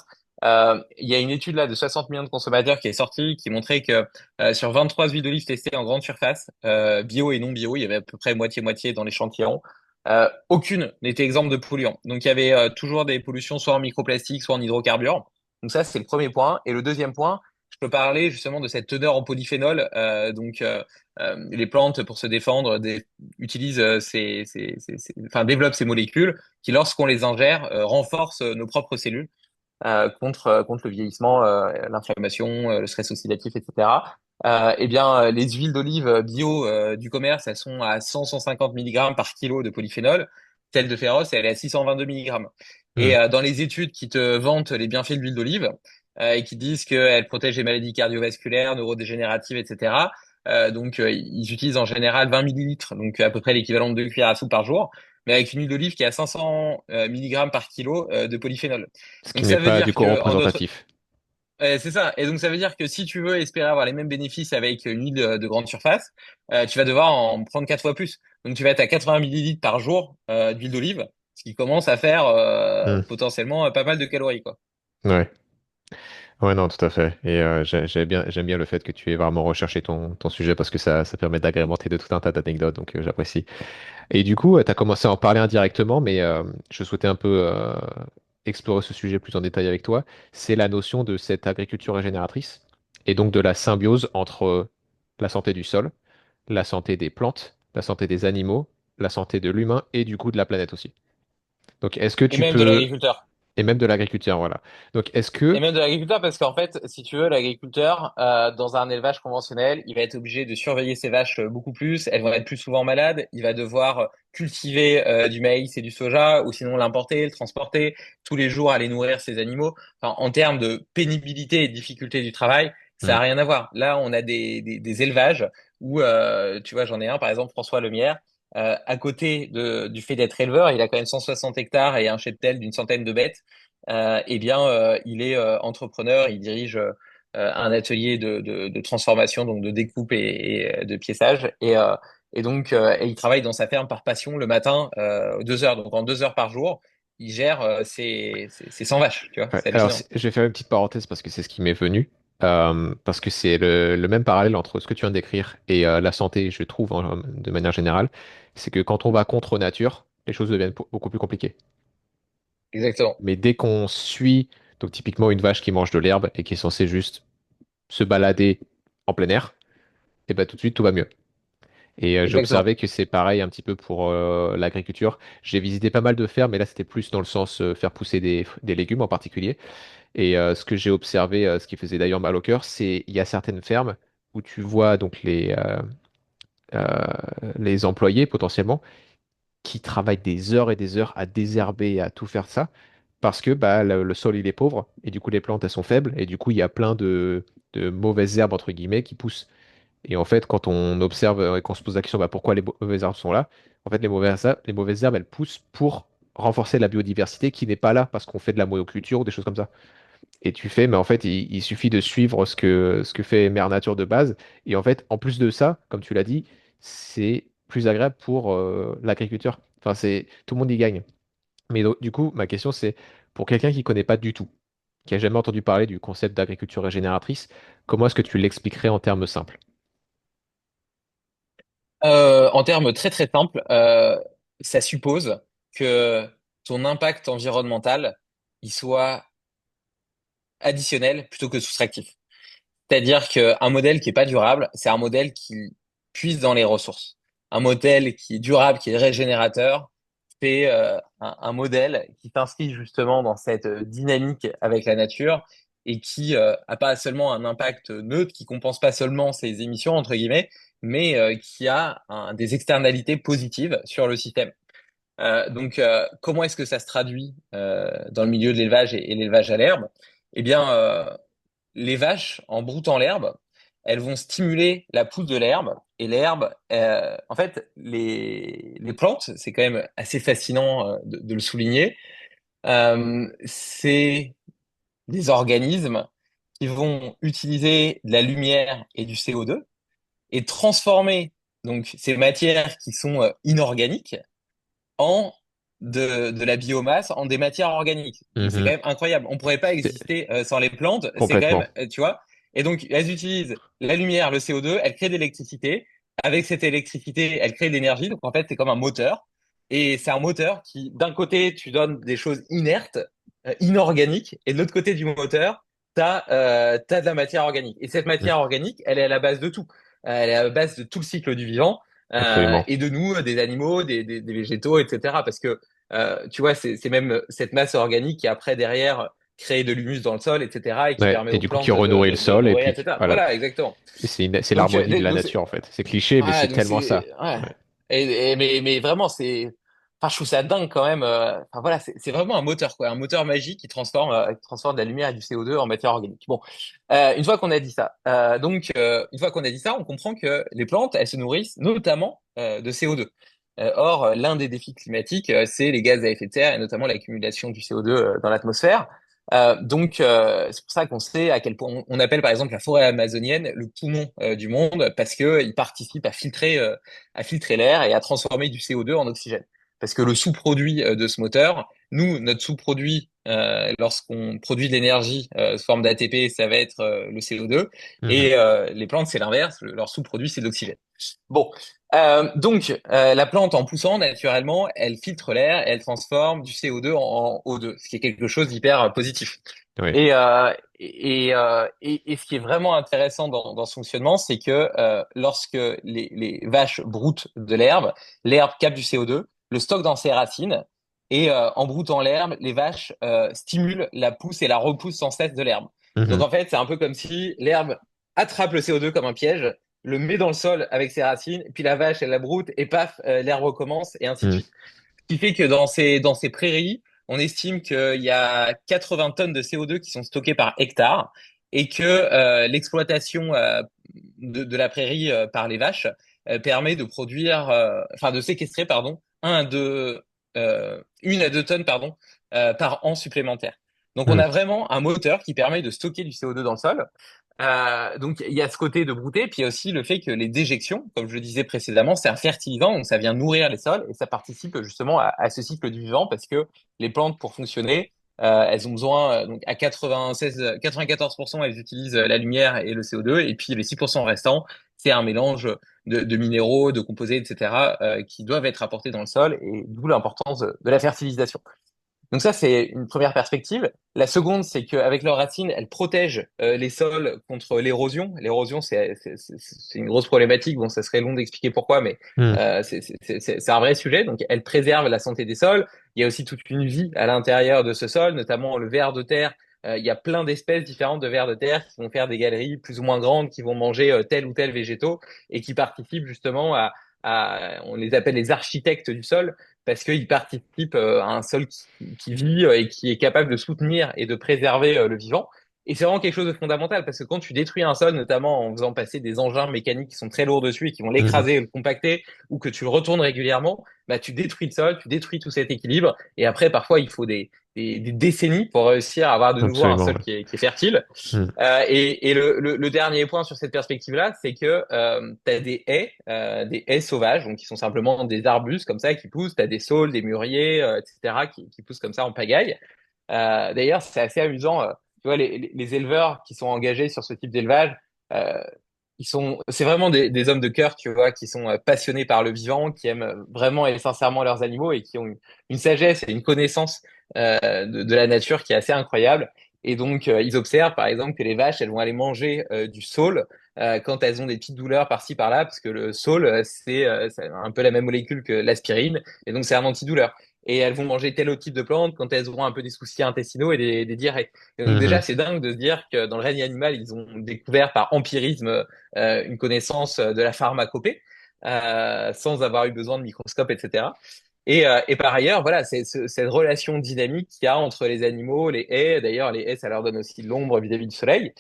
il y a une étude là de 60 millions de consommateurs qui est sortie, qui montrait que sur 23 huiles d'olive testées en grande surface, bio et non bio, il y avait à peu près moitié-moitié dans l'échantillon. Aucune n'était exempte de polluants. Donc il y avait toujours des pollutions soit en microplastique, soit en hydrocarbures. Donc ça, c'est le premier point. Et le deuxième point, je peux parler justement de cette teneur en polyphénol. Les plantes, pour se défendre, utilisent enfin, développent ces molécules qui, lorsqu'on les ingère, renforcent nos propres cellules contre le vieillissement, l'inflammation, le stress oxydatif, etc. Les huiles d'olive bio du commerce, elles sont à 100-150 mg par kilo de polyphénol. Celle de Pharos, elle est à 622 mg. Hmm. Et dans les études qui te vantent les bienfaits de l'huile d'olive et qui disent qu'elle protège les maladies cardiovasculaires, neurodégénératives, etc. Ils utilisent en général 20 millilitres, donc à peu près l'équivalent de 2 cuillères à soupe par jour, mais avec une huile d'olive qui a 500 mg par kilo de polyphénol. Ce qui Donc n'est ça veut pas du dire coup que en notre représentatif. c'est ça. Et donc ça veut dire que si tu veux espérer avoir les mêmes bénéfices avec une huile de grande surface, tu vas devoir en prendre 4 fois plus. Donc tu vas être à 80 millilitres par jour d'huile d'olive, ce qui commence à faire Hmm. potentiellement pas mal de calories quoi. Ouais. Ouais, non, tout à fait. Et j'aime bien le fait que tu aies vraiment recherché ton sujet parce que ça permet d'agrémenter de tout un tas d'anecdotes, donc j'apprécie. Et du coup, tu as commencé à en parler indirectement, mais je souhaitais un peu explorer ce sujet plus en détail avec toi. C'est la notion de cette agriculture régénératrice et donc de la symbiose entre la santé du sol, la santé des plantes, la santé des animaux, la santé de l'humain et du coup de la planète aussi. Donc, est-ce que Et tu même de peux, l'agriculteur. et même de l'agriculture, voilà. Donc, est-ce Et que, même de l'agriculteur, parce qu'en fait, si tu veux, l'agriculteur, dans un élevage conventionnel, il va être obligé de surveiller ses vaches beaucoup plus. Elles vont être plus souvent malades. Il va devoir cultiver du maïs et du soja, ou sinon l'importer, le transporter, tous les jours aller nourrir ses animaux. Enfin, en termes de pénibilité et de difficulté du travail, ça Hmm. n'a rien à voir. Là, on a des élevages où, tu vois, j'en ai un, par exemple, François Lemierre. À côté du fait d'être éleveur, il a quand même 160 hectares et un cheptel d'une centaine de bêtes. Eh bien, il est entrepreneur, il dirige un atelier de transformation, donc de découpe et de piéçage, et donc et il travaille dans sa ferme par passion le matin 2 heures, donc en 2 heures par jour, il gère ses 100 vaches, tu vois, Ouais, c'est alors, hallucinant. je vais faire une petite parenthèse parce que c'est ce qui m'est venu. Parce que c'est le même parallèle entre ce que tu viens de décrire et la santé, je trouve, de manière générale. C'est que quand on va contre nature, les choses deviennent beaucoup plus compliquées. Exactement, Mais dès qu'on suit, donc typiquement une vache qui mange de l'herbe et qui est censée juste se balader en plein air, et ben tout de suite tout va mieux. Et j'ai exactement. observé que c'est pareil un petit peu pour l'agriculture. J'ai visité pas mal de fermes, mais là c'était plus dans le sens faire pousser des légumes en particulier. Et ce que j'ai observé, ce qui faisait d'ailleurs mal au cœur, c'est il y a certaines fermes où tu vois donc euh, les employés potentiellement qui travaillent des heures et des heures à désherber et à tout faire ça parce que bah, le sol il est pauvre et du coup les plantes elles sont faibles et du coup il y a plein de mauvaises herbes entre guillemets qui poussent. Et en fait, quand on observe et qu'on se pose la question bah, pourquoi les mauvaises herbes sont là, en fait les mauvaises herbes elles poussent pour renforcer la biodiversité qui n'est pas là parce qu'on fait de la monoculture ou des choses comme ça. Et tu fais, mais en fait, il suffit de suivre ce que fait Mère Nature de base. Et en fait, en plus de ça, comme tu l'as dit, c'est plus agréable pour l'agriculteur. Enfin, tout le monde y gagne. Mais du coup, ma question, c'est pour quelqu'un qui connaît pas du tout, qui a jamais entendu parler du concept d'agriculture régénératrice, comment est-ce que tu l'expliquerais en termes simples? En termes très très simples, ça suppose que ton impact environnemental, il soit additionnel plutôt que soustractif. C'est-à-dire qu'un modèle qui est pas durable, c'est un modèle qui puise dans les ressources. Un modèle qui est durable, qui est régénérateur, c'est un modèle qui s'inscrit justement dans cette dynamique avec la nature et qui a pas seulement un impact neutre, qui compense pas seulement ses émissions, entre guillemets, mais qui a des externalités positives sur le système. Comment est-ce que ça se traduit dans le milieu de l'élevage et l'élevage à l'herbe? Eh bien, les vaches, en broutant l'herbe, elles vont stimuler la pousse de l'herbe. Et l'herbe, en fait, les plantes, c'est quand même assez fascinant de le souligner, c'est des organismes qui vont utiliser de la lumière et du CO2 et transformer donc ces matières qui sont inorganiques en de la biomasse, en des matières organiques. Donc c'est quand Mhm. même incroyable. On pourrait pas C'est- exister sans les plantes. C'est quand Complètement. même, tu vois. Et donc elles utilisent la lumière, le CO2, elles créent de l'électricité. Avec cette électricité, elles créent de l'énergie. Donc en fait, c'est comme un moteur. Et c'est un moteur qui, d'un côté, tu donnes des choses inertes, inorganiques, et de l'autre côté du moteur, t'as de la matière organique. Et cette Mm. matière organique, elle est à la base de tout. Elle est à la base de tout le cycle du vivant Absolument. et de nous, des animaux, des végétaux, etc. Parce que tu vois, c'est même cette masse organique qui après derrière crée de l'humus dans le sol, etc. et qui Ouais. permet Et aux du coup, qui plantes renourrit le de sol et nourrir, puis etc. voilà. Voilà, exactement. Et c'est Donc, l'harmonie de la nature en fait. C'est cliché, mais c'est tellement ça. ouais. Ouais. Mais vraiment, enfin, je trouve ça dingue quand même. Enfin voilà, c'est vraiment un moteur quoi, un moteur magique qui transforme de la lumière et du CO2 en matière organique. Bon, une fois qu'on a dit ça, une fois qu'on a dit ça, on comprend que les plantes, elles se nourrissent notamment de CO2. Or, l'un des défis climatiques, c'est les gaz à effet de serre et notamment l'accumulation du CO2 dans l'atmosphère. C'est pour ça qu'on sait à quel point on appelle par exemple la forêt amazonienne le poumon du monde parce que il participe à filtrer l'air et à transformer du CO2 en oxygène. Parce que le sous-produit de ce moteur, nous, notre sous-produit lorsqu'on produit de l'énergie sous forme d'ATP, ça va être le CO2. Mhm. Et les plantes, c'est l'inverse. Leur sous-produit, c'est de l'oxygène. Bon, la plante, en poussant naturellement, elle filtre l'air et elle transforme du CO2 en O2, ce qui est quelque chose d'hyper positif. Oui. Et ce qui est vraiment intéressant dans ce fonctionnement, c'est que lorsque les vaches broutent de l'herbe, l'herbe capte du CO2, le stocke dans ses racines, et en broutant l'herbe, les vaches stimulent la pousse et la repousse sans cesse de l'herbe. Donc Mhm. en fait, c'est un peu comme si l'herbe attrape le CO2 comme un piège, le met dans le sol avec ses racines, puis la vache, elle la broute, et paf, l'herbe recommence, et ainsi de Mhm. suite. Ce qui fait que dans ces prairies, on estime qu'il y a 80 tonnes de CO2 qui sont stockées par hectare et que l'exploitation de la prairie par les vaches permet de produire, enfin de séquestrer, pardon, 1 à 2 tonnes, pardon, par an supplémentaire. Donc on Mhm. a vraiment un moteur qui permet de stocker du CO2 dans le sol. Donc il y a ce côté de brouter, puis il y a aussi le fait que les déjections, comme je le disais précédemment, c'est un fertilisant, donc ça vient nourrir les sols et ça participe justement à ce cycle du vivant parce que les plantes pour fonctionner, elles ont besoin donc à 94%, elles utilisent la lumière et le CO2 et puis les 6% restants, c'est un mélange de minéraux, de composés, etc. Qui doivent être apportés dans le sol et d'où l'importance de la fertilisation. Donc ça, c'est une première perspective. La seconde, c'est qu'avec leurs racines, elles protègent les sols contre l'érosion. L'érosion, c'est une grosse problématique. Bon, ça serait long d'expliquer pourquoi, mais Mhm. c'est un vrai sujet. Donc, elles préservent la santé des sols. Il y a aussi toute une vie à l'intérieur de ce sol, notamment le ver de terre. Il y a plein d'espèces différentes de vers de terre qui vont faire des galeries plus ou moins grandes, qui vont manger tel ou tel végétaux et qui participent justement on les appelle les architectes du sol parce qu'ils participent à un sol qui vit et qui est capable de soutenir et de préserver le vivant. Et c'est vraiment quelque chose de fondamental parce que quand tu détruis un sol, notamment en faisant passer des engins mécaniques qui sont très lourds dessus et qui vont Mhm. l'écraser et le compacter, ou que tu le retournes régulièrement, bah, tu détruis le sol, tu détruis tout cet équilibre. Et après, parfois, il faut des décennies pour réussir à avoir de nouveau un Absolument, sol ouais. qui est fertile. Mhm. Et le dernier point sur cette perspective-là, c'est que tu as des haies sauvages, donc qui sont simplement des arbustes comme ça qui poussent. Tu as des saules, des mûriers, etc., qui poussent comme ça en pagaille. D'ailleurs, c'est assez amusant. Tu vois, les éleveurs qui sont engagés sur ce type d'élevage, euh, c'est vraiment des hommes de cœur, tu vois, qui sont passionnés par le vivant, qui aiment vraiment et sincèrement leurs animaux et qui ont une sagesse et une connaissance de la nature qui est assez incroyable. Et donc, ils observent, par exemple, que les vaches, elles vont aller manger du saule quand elles ont des petites douleurs par-ci, par-là, parce que le saule, c'est un peu la même molécule que l'aspirine, et donc c'est un antidouleur. Et elles vont manger tel autre type de plante quand elles auront un peu des soucis intestinaux et des diarrhées. Et donc déjà, Mhm. c'est dingue de se dire que dans le règne animal, ils ont découvert par empirisme une connaissance de la pharmacopée sans avoir eu besoin de microscope, etc. Et par ailleurs, voilà, cette relation dynamique qu'il y a entre les animaux, les haies. D'ailleurs, les haies, ça leur donne aussi de l'ombre vis-à-vis du soleil.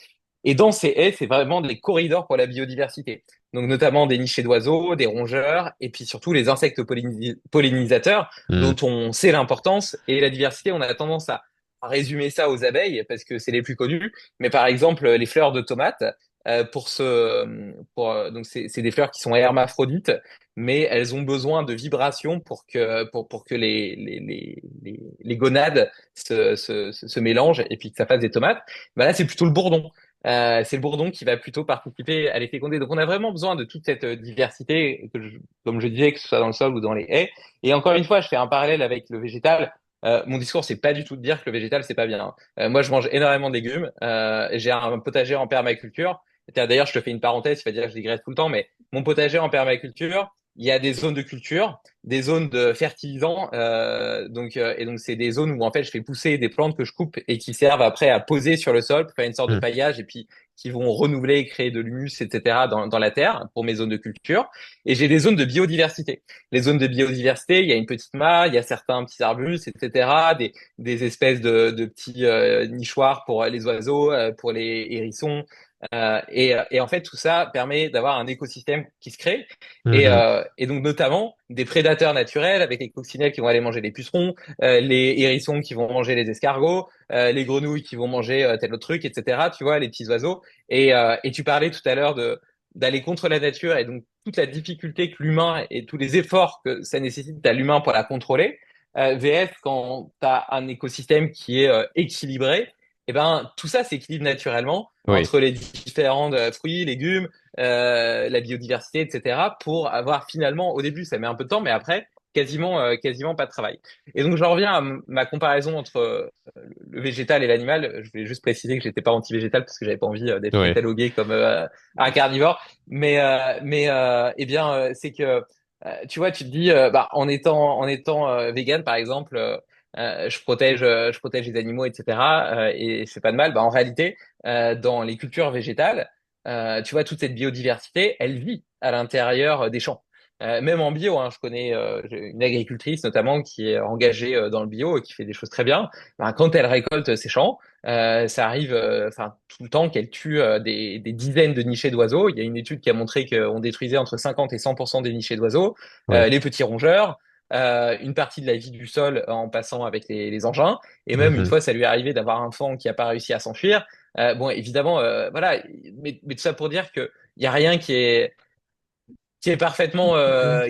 Et dans ces haies, c'est vraiment des corridors pour la biodiversité. Donc notamment des nichés d'oiseaux, des rongeurs, et puis surtout les insectes pollinisateurs, dont Mhm. on sait l'importance. Et la diversité, on a tendance à résumer ça aux abeilles, parce que c'est les plus connus. Mais par exemple, les fleurs de tomates, donc c'est des fleurs qui sont hermaphrodites, mais elles ont besoin de vibrations pour que les gonades se mélangent et puis que ça fasse des tomates. Bah là, c'est plutôt le bourdon. C'est le bourdon qui va plutôt participer à les féconder. Donc, on a vraiment besoin de toute cette diversité, comme je disais, que ce soit dans le sol ou dans les haies. Et encore une fois, je fais un parallèle avec le végétal. Mon discours, c'est pas du tout de dire que le végétal, c'est pas bien, hein. Moi, je mange énormément de légumes. J'ai un potager en permaculture. Tiens, d'ailleurs, je te fais une parenthèse, tu vas dire que je digresse tout le temps, mais mon potager en permaculture, il y a des zones de culture, des zones de fertilisants, et donc c'est des zones où en fait je fais pousser des plantes que je coupe et qui servent après à poser sur le sol pour faire une sorte de Mhm. paillage et puis qui vont renouveler, et créer de l'humus, etc. dans la terre pour mes zones de culture. Et j'ai des zones de biodiversité. Les zones de biodiversité, il y a une petite mare, il y a certains petits arbustes, etc. Des espèces de petits nichoirs pour les oiseaux, pour les hérissons. Et en fait, tout ça permet d'avoir un écosystème qui se crée. Mhm. Et donc, notamment, des prédateurs naturels avec les coccinelles qui vont aller manger les pucerons, les hérissons qui vont manger les escargots, les grenouilles qui vont manger tel autre truc, etc. Tu vois, les petits oiseaux. Et tu parlais tout à l'heure d'aller contre la nature et donc toute la difficulté que l'humain et tous les efforts que ça nécessite à l'humain pour la contrôler. VS quand tu as un écosystème qui est équilibré, et ben tout ça s'équilibre naturellement Oui, entre les différents fruits, légumes, la biodiversité, etc. pour avoir finalement, au début, ça met un peu de temps, mais après, quasiment pas de travail. Et donc, j'en reviens à ma comparaison entre le végétal et l'animal. Je voulais juste préciser que j'étais pas anti-végétal parce que j'avais pas envie d'être oui. catalogué comme un carnivore. Eh bien, c'est que tu vois, tu te dis, bah, en étant vegan, par exemple, je protège les animaux, etc. Et c'est pas de mal. Bah, en réalité, dans les cultures végétales, tu vois, toute cette biodiversité, elle vit à l'intérieur des champs. Même en bio, hein, je connais j'ai une agricultrice notamment qui est engagée dans le bio et qui fait des choses très bien. Ben, quand elle récolte ses champs, ça arrive, enfin tout le temps qu'elle tue des dizaines de nichés d'oiseaux. Il y a une étude qui a montré qu'on détruisait entre 50 et 100% des nichés d'oiseaux, Oui. les petits rongeurs, une partie de la vie du sol en passant avec les engins. Et même une Mhm. fois, ça lui est arrivé d'avoir un faon qui a pas réussi à s'enfuir. Bon, évidemment, voilà, mais tout ça pour dire que il y a rien qui est parfaitement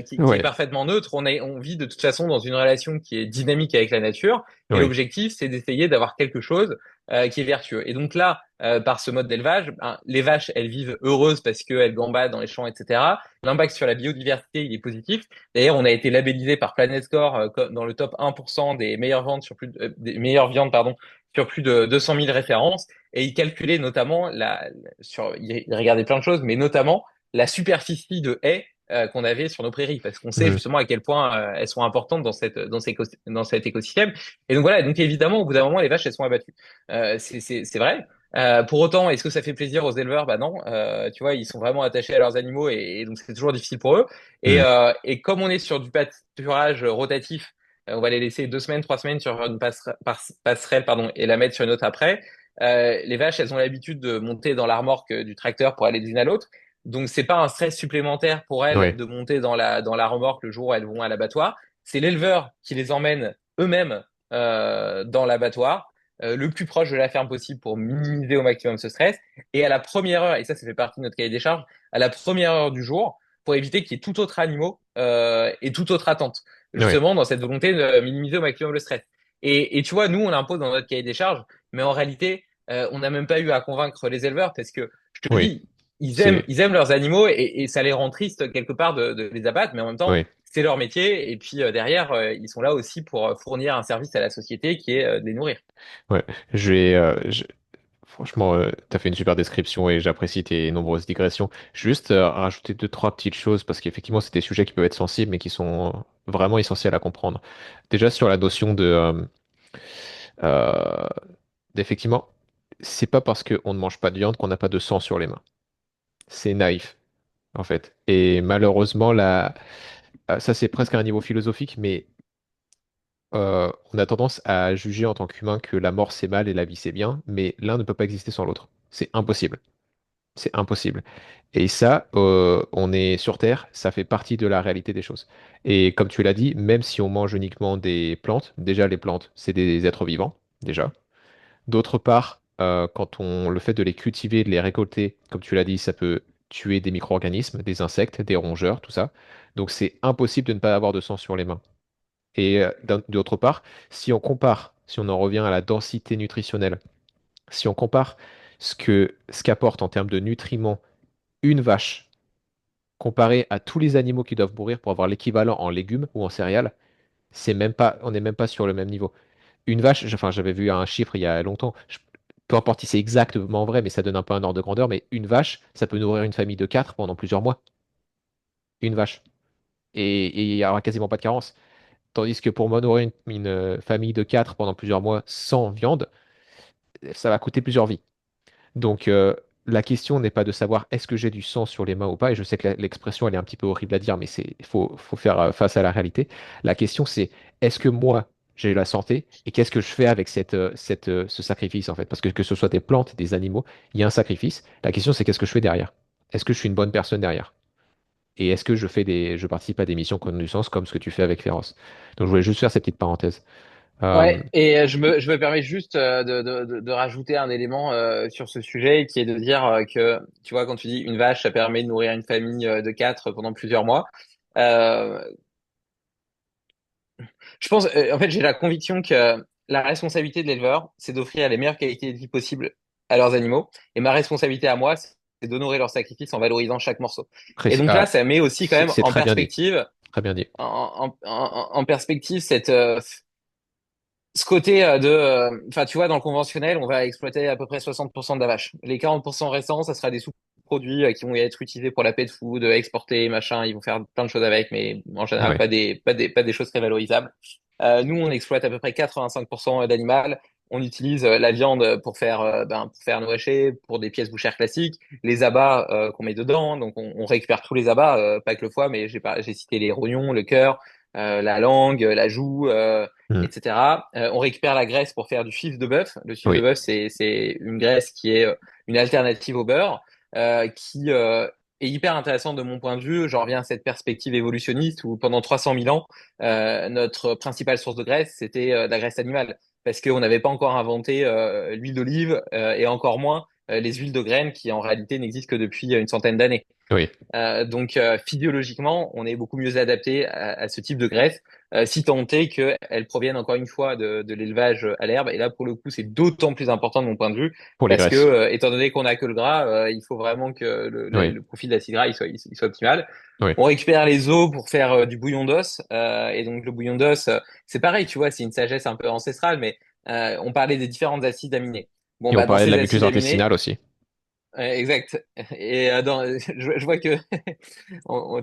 qui est Ouais, parfaitement neutre. On vit de toute façon dans une relation qui est dynamique avec la nature et oui, l'objectif c'est d'essayer d'avoir quelque chose qui est vertueux. Et donc là, par ce mode d'élevage, ben, les vaches elles vivent heureuses parce qu'elles gambadent dans les champs, etc. L'impact sur la biodiversité il est positif. D'ailleurs, on a été labellisé par Planet Score dans le top 1% des meilleures ventes des meilleures viandes pardon sur plus de 200 000 références. Et ils calculaient notamment ils regardaient plein de choses, mais notamment la superficie de haies qu'on avait sur nos prairies, parce qu'on sait Mhm. justement à quel point elles sont importantes dans cet écosystème. Et donc voilà, donc évidemment, au bout d'un moment, les vaches, elles sont abattues. C'est vrai. Pour autant, est-ce que ça fait plaisir aux éleveurs? Bah non. Tu vois, ils sont vraiment attachés à leurs animaux et donc c'est toujours difficile pour eux. Mhm. Et comme on est sur du pâturage rotatif, on va les laisser 2 semaines, 3 semaines sur une passerelle, pardon, et la mettre sur une autre après. Les vaches, elles ont l'habitude de monter dans la remorque du tracteur pour aller d'une à l'autre. Donc, c'est pas un stress supplémentaire pour elles Oui, de monter dans la remorque le jour où elles vont à l'abattoir. C'est l'éleveur qui les emmène eux-mêmes dans l'abattoir, le plus proche de la ferme possible pour minimiser au maximum ce stress. Et à la première heure, et ça fait partie de notre cahier des charges, à la première heure du jour, pour éviter qu'il y ait tout autre animal et toute autre attente, oui, justement dans cette volonté de minimiser au maximum le stress. Et tu vois, nous, on l'impose dans notre cahier des charges, mais en réalité, on n'a même pas eu à convaincre les éleveurs parce que je te oui. dis, ils aiment, C'est, ils aiment leurs animaux et ça les rend tristes quelque part de les abattre, mais en même temps, oui. c'est leur métier. Et puis derrière, ils sont là aussi pour fournir un service à la société qui est de les nourrir. Ouais. Franchement, tu as fait une super description et j'apprécie tes nombreuses digressions. Juste rajouter deux, trois petites choses parce qu'effectivement, c'est des sujets qui peuvent être sensibles mais qui sont vraiment essentiels à comprendre. Déjà, sur la notion euh, d'effectivement, c'est pas parce qu'on ne mange pas de viande qu'on n'a pas de sang sur les mains. C'est naïf, en fait. Et malheureusement, ça, c'est presque à un niveau philosophique, mais on a tendance à juger en tant qu'humain que la mort c'est mal et la vie c'est bien, mais l'un ne peut pas exister sans l'autre. C'est impossible. C'est impossible. Et ça, on est sur Terre, ça fait partie de la réalité des choses. Et comme tu l'as dit, même si on mange uniquement des plantes, déjà les plantes, c'est des êtres vivants, déjà. D'autre part, le fait de les cultiver, de les récolter, comme tu l'as dit, ça peut tuer des micro-organismes, des insectes, des rongeurs, tout ça. Donc c'est impossible de ne pas avoir de sang sur les mains. Et d'autre part, si on en revient à la densité nutritionnelle, si on compare ce qu'apporte en termes de nutriments une vache comparé à tous les animaux qui doivent mourir pour avoir l'équivalent en légumes ou en céréales, on n'est même pas sur le même niveau. Une vache, enfin, j'avais vu un chiffre il y a longtemps, peu importe si c'est exactement vrai, mais ça donne un peu un ordre de grandeur, mais une vache, ça peut nourrir une famille de quatre pendant plusieurs mois. Une vache. Et il n'y aura quasiment pas de carence. Tandis que pour nourrir une famille de quatre pendant plusieurs mois sans viande, ça va coûter plusieurs vies. Donc, la question n'est pas de savoir est-ce que j'ai du sang sur les mains ou pas, et je sais que l'expression elle est un petit peu horrible à dire, mais faut faire face à la réalité. La question c'est est-ce que moi j'ai la santé et qu'est-ce que je fais avec ce sacrifice en fait? Parce que ce soit des plantes, des animaux, il y a un sacrifice. La question c'est qu'est-ce que je fais derrière? Est-ce que je suis une bonne personne derrière? Et est-ce que je participe à des missions qui ont du sens comme ce que tu fais avec Féroce? Donc, je voulais juste faire cette petite parenthèse. Euh, Ouais, et je me permets juste de rajouter un élément sur ce sujet qui est de dire que, tu vois, quand tu dis une vache, ça permet de nourrir une famille de quatre pendant plusieurs mois. Euh, Je pense, en fait, j'ai la conviction que la responsabilité de l'éleveur, c'est d'offrir les meilleures qualités de vie possibles à leurs animaux. Et ma responsabilité à moi, c'est d'honorer leur sacrifice en valorisant chaque morceau. Et donc là, Ah, ça met aussi quand même c'est en très bien dit. perspective, Très bien dit. en perspective ce côté enfin, tu vois, dans le conventionnel, on va exploiter à peu près 60% de la vache. Les 40% restants, ça sera des sous-produits qui vont être utilisés pour la pet food, exportés, machin. Ils vont faire plein de choses avec, mais en général, Ouais. pas des choses très valorisables. Nous, on exploite à peu près 85% d'animal. On utilise la viande pour faire nos hachés, pour des pièces bouchères classiques, les abats qu'on met dedans. Donc, on récupère tous les abats, pas que le foie, mais j'ai cité les rognons, le cœur, la langue, la joue. Hmm. etc. On récupère la graisse pour faire du fils de bœuf. Le fils de Oui. bœuf, c'est une graisse qui est une alternative au beurre, qui est hyper intéressante de mon point de vue. J'en reviens à cette perspective évolutionniste où pendant 300 000 ans, notre principale source de graisse, c'était la graisse animale, parce qu'on n'avait pas encore inventé l'huile d'olive et encore moins les huiles de graines qui en réalité n'existent que depuis une centaine d'années. Oui. Physiologiquement, on est beaucoup mieux adapté à ce type de graisse, si tant est qu'elles proviennent encore une fois de l'élevage à l'herbe. Et là, pour le coup, c'est d'autant plus important de mon point de vue, Pour les parce que graisses. étant donné qu'on a que le gras, il faut vraiment que Oui. le profil d'acide gras il soit optimal. Oui. On récupère les os pour faire du bouillon d'os, et donc le bouillon d'os, c'est pareil, tu vois, c'est une sagesse un peu ancestrale, mais on parlait des différents acides aminés. Bon, Et on bah dans parlait de ces la muqueuse acides aminés, intestinale aussi. exact. Et je vois que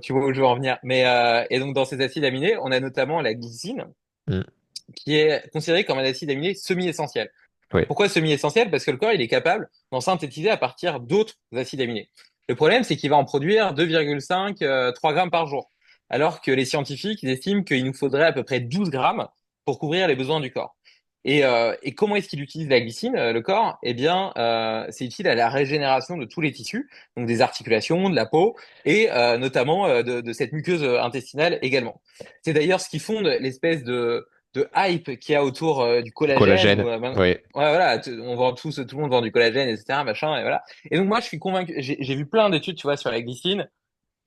tu vois où je veux en venir. Mais et donc dans ces acides aminés, on a notamment la glycine, Hmm. qui est considérée comme un acide aminé semi-essentiel. Oui. Pourquoi semi-essentiel? Parce que le corps il est capable d'en synthétiser à partir d'autres acides aminés. Le problème, c'est qu'il va en produire 2,5 3 grammes par jour, alors que les scientifiques ils estiment qu'il nous faudrait à peu près 12 grammes pour couvrir les besoins du corps. Et comment est-ce qu'il utilise la glycine, le corps? Eh bien, c'est utile à la régénération de tous les tissus, donc des articulations, de la peau, et notamment de cette muqueuse intestinale également. C'est d'ailleurs ce qui fonde l'espèce de hype qu'il y a autour du Du collagène. collagène. Où, Oui. ouais, voilà, on vend tout le monde vend du collagène, etc., machin, et voilà. Et donc moi, je suis convaincu. J'ai vu plein d'études, tu vois, sur la glycine.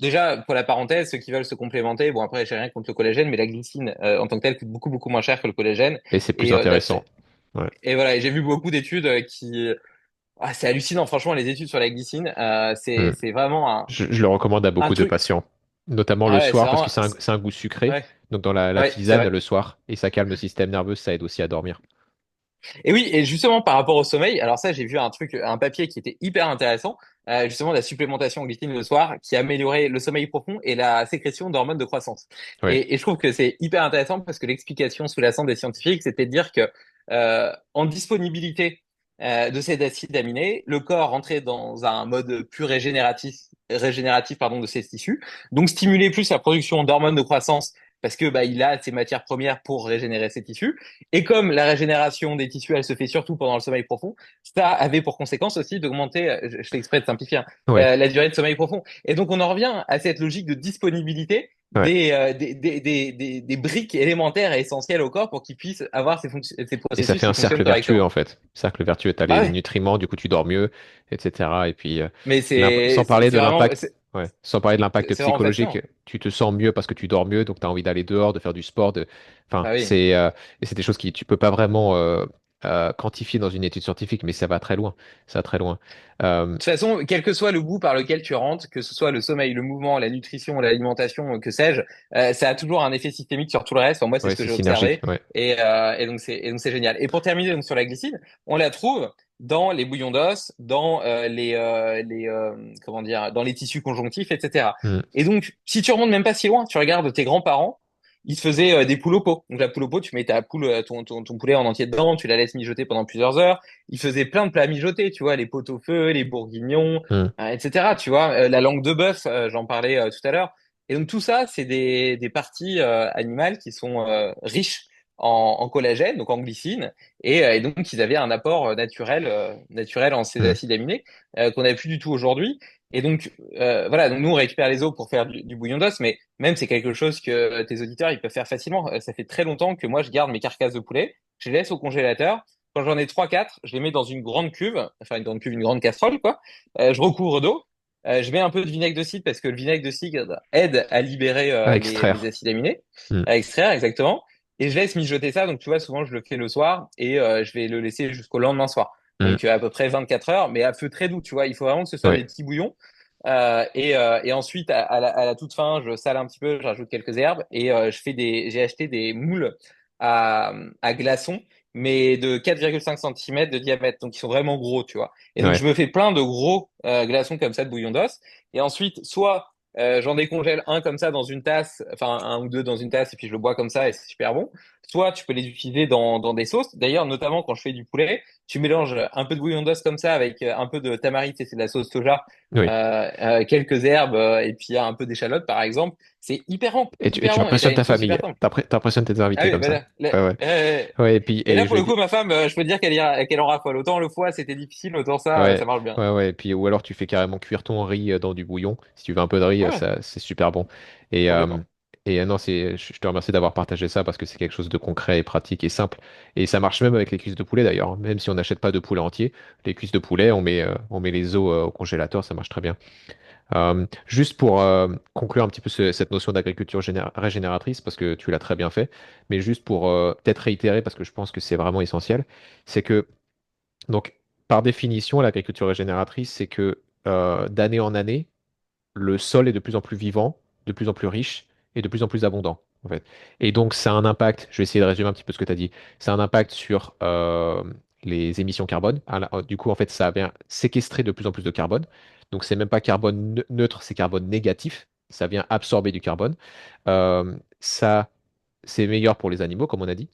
Déjà, pour la parenthèse, ceux qui veulent se complémenter, bon après, j'ai rien contre le collagène, mais la glycine en tant que telle coûte beaucoup moins cher que le collagène. Et c'est plus Et, intéressant. Ouais. et voilà, et j'ai vu beaucoup d'études c'est hallucinant, franchement, les études sur la glycine, Hmm. c'est vraiment Je le recommande à un beaucoup de truc. patients. Notamment le Ah ouais, c'est soir, parce que vraiment, c'est un goût sucré. ouais, Donc dans la ouais, c'est tisane vrai. le soir. Et ça calme le système nerveux, ça aide aussi à dormir. Et oui, et justement par rapport au sommeil, alors ça j'ai vu un papier qui était hyper intéressant, justement la supplémentation en glycine le soir, qui améliorait le sommeil profond et la sécrétion d'hormones de croissance. Oui. Et je trouve que c'est hyper intéressant parce que l'explication sous-jacente des scientifiques, c'était de dire que en disponibilité de ces acides aminés, le corps rentrait dans un mode plus régénératif pardon, de ses tissus, donc stimuler plus la production d'hormones de croissance parce que bah il a ces matières premières pour régénérer ses tissus. Et comme la régénération des tissus, elle se fait surtout pendant le sommeil profond, ça avait pour conséquence aussi d'augmenter, je fais exprès de simplifier, hein, Ouais. la durée de sommeil profond. Et donc on en revient à cette logique de disponibilité Ouais. des briques élémentaires et essentielles au corps pour qu'il puisse avoir ces Et ça processus fait un qui fonctionnent cercle vertueux correctement. en fait. Cercle vertueux, tu as Bah les ouais, nutriments, du coup tu dors mieux, etc. Et puis mais sans parler de c'est vraiment, l'impact, ouais, sans parler de l'impact c'est vraiment psychologique, fascinant. tu te sens mieux parce que tu dors mieux, donc tu as envie d'aller dehors, de faire du sport, enfin Bah oui. et c'est des choses qui tu peux pas vraiment quantifier dans une étude scientifique, mais ça va très loin, ça va très loin. De toute façon, quel que soit le bout par lequel tu rentres, que ce soit le sommeil, le mouvement, la nutrition, l'alimentation, que sais-je, ça a toujours un effet systémique sur tout le reste. Enfin, moi, c'est Ouais, ce que c'est j'ai synergique, observé. ouais. Et donc c'est génial. Et pour terminer donc sur la glycine, on la trouve dans les bouillons d'os, dans comment dire, dans les tissus conjonctifs, etc. Mm. Et donc, si tu remontes même pas si loin, tu regardes tes grands-parents, ils se faisaient des poules au pot. Donc la poule au pot, tu mets ta poule, ton poulet en entier dedans, tu la laisses mijoter pendant plusieurs heures. Ils faisaient plein de plats mijotés, tu vois, les pot-au-feu, les bourguignons, Mm. etc. Tu vois, la langue de bœuf, j'en parlais tout à l'heure. Et donc tout ça, c'est des parties animales qui sont riches en collagène, donc en glycine, et donc ils avaient un apport naturel en ces Mm. acides aminés qu'on n'a plus du tout aujourd'hui. Et donc voilà, donc nous on récupère les os pour faire du bouillon d'os, mais même c'est quelque chose que tes auditeurs ils peuvent faire facilement. Ça fait très longtemps que moi je garde mes carcasses de poulet, je les laisse au congélateur. Quand j'en ai trois quatre, je les mets dans une grande cuve, enfin une grande cuve, une grande casserole, quoi. Je recouvre d'eau. Je mets un peu de vinaigre de cidre parce que le vinaigre de cidre aide à libérer À les extraire. acides aminés, Mm. à extraire exactement. et je laisse mijoter ça. Donc, tu vois, souvent, je le fais le soir et je vais le laisser jusqu'au lendemain soir. Hmm. Donc, à peu près 24 heures, mais à feu très doux, tu vois. Il faut vraiment que ce soit des Ouais, petits bouillons. Et ensuite, à la toute fin, je sale un petit peu, je rajoute quelques herbes et j'ai acheté des moules à glaçons, mais de 4,5 cm de diamètre. Donc, ils sont vraiment gros, tu vois. Et donc, je ouais, me fais plein de gros glaçons comme ça de bouillon d'os. Et ensuite, soit j'en décongèle un comme ça dans une tasse, enfin un ou deux dans une tasse, et puis je le bois comme ça et c'est super bon. Soit tu peux les utiliser dans des sauces. D'ailleurs, notamment quand je fais du poulet, tu mélanges un peu de bouillon d'os comme ça avec un peu de tamari, tu sais, c'est de la sauce soja, oui. quelques herbes et puis un peu d'échalote par exemple. C'est Et hyper tu bon et t'as impressionnes une ta sauce famille. super simple. T'impressionnes tes Ah invités oui, comme ça. voilà. Ouais, ouais. Ouais, et puis, Et là, et je pour le le coup, dis. ma femme, je peux te dire qu'elle en raffole. Autant le foie, c'était difficile, autant ça, ça Ouais, marche bien. ouais, ouais. Et puis, ou alors tu fais carrément cuire ton riz dans du bouillon. Si tu veux un peu de riz, Ouais, ça, c'est super bon. Et, euh, complètement. non, je te remercie d'avoir partagé ça parce que c'est quelque chose de concret et pratique et simple. Et ça marche même avec les cuisses de poulet d'ailleurs, hein. Même si on n'achète pas de poulet entier, les cuisses de poulet, on met les os au congélateur, ça marche très bien. Juste pour conclure un petit peu cette notion d'agriculture régénératrice, parce que tu l'as très bien fait, mais juste pour peut-être réitérer, parce que je pense que c'est vraiment essentiel, c'est que donc, par définition, l'agriculture régénératrice, c'est que d'année en année, le sol est de plus en plus vivant, de plus en plus riche et de plus en plus abondant, en fait. Et donc, ça a un impact, je vais essayer de résumer un petit peu ce que tu as dit, ça a un impact sur les émissions carbone. Du coup, en fait, ça vient séquestrer de plus en plus de carbone. Donc, c'est même pas carbone neutre, c'est carbone négatif. Ça vient absorber du carbone. Ça, c'est meilleur pour les animaux, comme on a dit.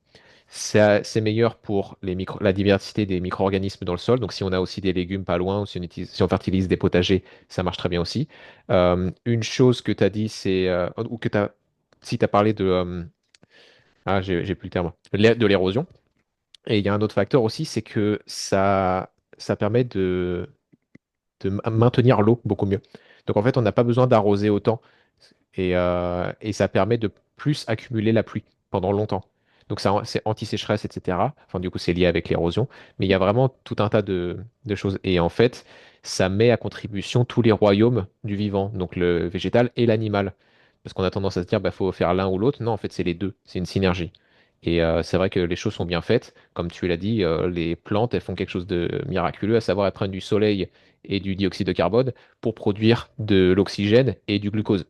C'est meilleur pour la diversité des micro-organismes dans le sol. Donc, si on a aussi des légumes pas loin, ou si on fertilise des potagers, ça marche très bien aussi. Une chose que tu as dit, ou que tu as, si tu as parlé j'ai plus le terme, de l'érosion. Et il y a un autre facteur aussi, c'est que ça permet de maintenir l'eau beaucoup mieux. Donc, en fait, on n'a pas besoin d'arroser autant et ça permet de plus accumuler la pluie pendant longtemps. Donc ça, c'est anti-sécheresse, etc. Enfin, du coup, c'est lié avec l'érosion. Mais il y a vraiment tout un tas de choses. Et en fait, ça met à contribution tous les royaumes du vivant, donc le végétal et l'animal. Parce qu'on a tendance à se dire, bah, faut faire l'un ou l'autre. Non, en fait, c'est les deux. C'est une synergie. Et c'est vrai que les choses sont bien faites. Comme tu l'as dit, les plantes, elles font quelque chose de miraculeux, à savoir elles prennent du soleil et du dioxyde de carbone pour produire de l'oxygène et du glucose.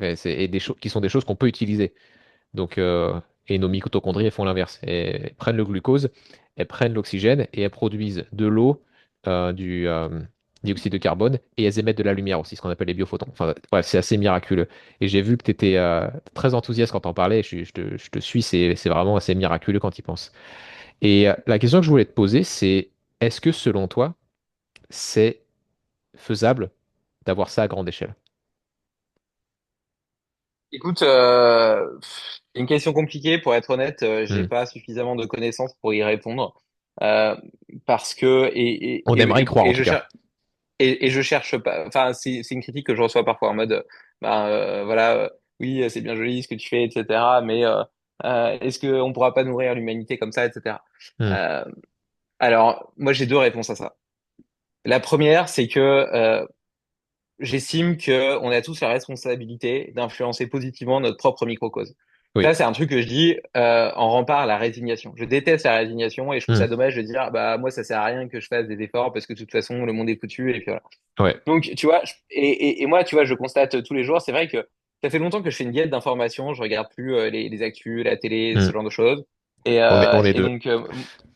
Et des choses qui sont des choses qu'on peut utiliser. Donc, et nos mitochondries, elles font l'inverse. Elles prennent le glucose, elles prennent l'oxygène et elles produisent de l'eau, du dioxyde de carbone et elles émettent de la lumière aussi, ce qu'on appelle les biophotons. Enfin, bref, c'est assez miraculeux. Et j'ai vu que tu étais très enthousiaste quand t'en parlais. Je te suis, c'est vraiment assez miraculeux quand tu y penses. Et la question que je voulais te poser, c'est est-ce que selon toi, c'est faisable d'avoir ça à grande échelle? Écoute, une question compliquée, pour être honnête, j'ai Hmm. pas suffisamment de connaissances pour y répondre. Euh, Parce que, On aimerait y croire en tout cas. et je cherche pas, enfin, c'est une critique que je reçois parfois en mode, voilà, oui, c'est bien joli ce que tu fais, etc. Mais est-ce qu'on pourra pas nourrir l'humanité comme ça, etc. Hmm. Euh, alors, moi, j'ai deux réponses à ça. La première, c'est que j'estime que on a tous la responsabilité d'influencer positivement notre propre microcosme. Oui. Ça, c'est un truc que je dis en rempart à la résignation. Je déteste la résignation et je trouve Hmm. ça dommage de dire ah bah moi ça sert à rien que je fasse des efforts parce que de toute façon le monde est foutu et puis voilà. Ouais. Donc tu vois et moi tu vois je constate tous les jours c'est vrai que ça fait longtemps que je fais une diète d'information. Je regarde plus les actus, la télé, ce Hmm. genre de choses. On est Et deux. donc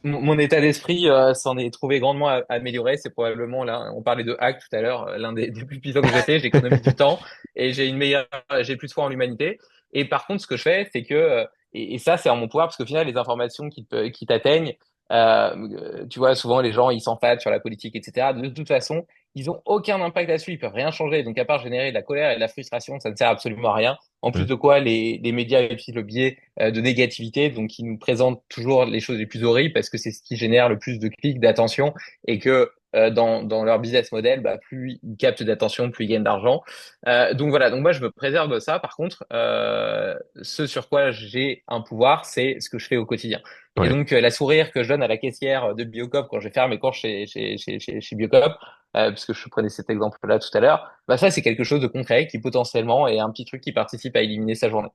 mon état d'esprit s'en est trouvé grandement amélioré. C'est probablement là, on parlait de hack tout à l'heure, l'un des plus puissants que j'ai fait. J'économise du temps et j'ai plus de foi en l'humanité. Et par contre, ce que je fais, c'est que, et ça, c'est en mon pouvoir, parce qu'au final, les informations qui t'atteignent, tu vois, souvent les gens, ils s'enfadent sur la politique, etc. De toute façon, ils ont aucun impact là-dessus, ils peuvent rien changer. Donc, à part générer de la colère et de la frustration, ça ne sert absolument à rien. En plus Hmm. de quoi, les médias utilisent le biais de négativité, donc ils nous présentent toujours les choses les plus horribles parce que c'est ce qui génère le plus de clics, d'attention, et que dans leur business model, bah, plus ils captent d'attention, plus ils gagnent d'argent. Donc voilà, donc moi je me préserve de ça. Par contre, ce sur quoi j'ai un pouvoir, c'est ce que je fais au quotidien. Et Ouais. donc la sourire que je donne à la caissière de Biocop quand je vais faire mes courses chez Biocop, puisque je prenais cet exemple-là tout à l'heure, bah ça c'est quelque chose de concret qui potentiellement est un petit truc qui participe à éliminer sa journée.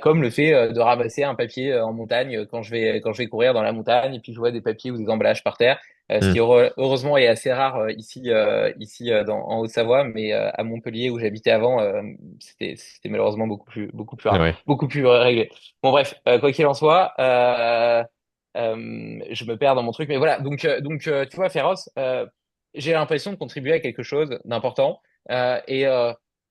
comme le fait de ramasser un papier en montagne quand je vais courir dans la montagne et puis je vois des papiers ou des emballages par terre. Ce Hmm. qui heureusement est assez rare ici en Haute-Savoie, mais à Montpellier où j'habitais avant, c'était malheureusement beaucoup plus rare, Ouais, beaucoup plus réglé. Bon bref, quoi qu'il en soit, je me perds dans mon truc, mais voilà. Donc tu vois, Féroce, j'ai l'impression de contribuer à quelque chose d'important. Et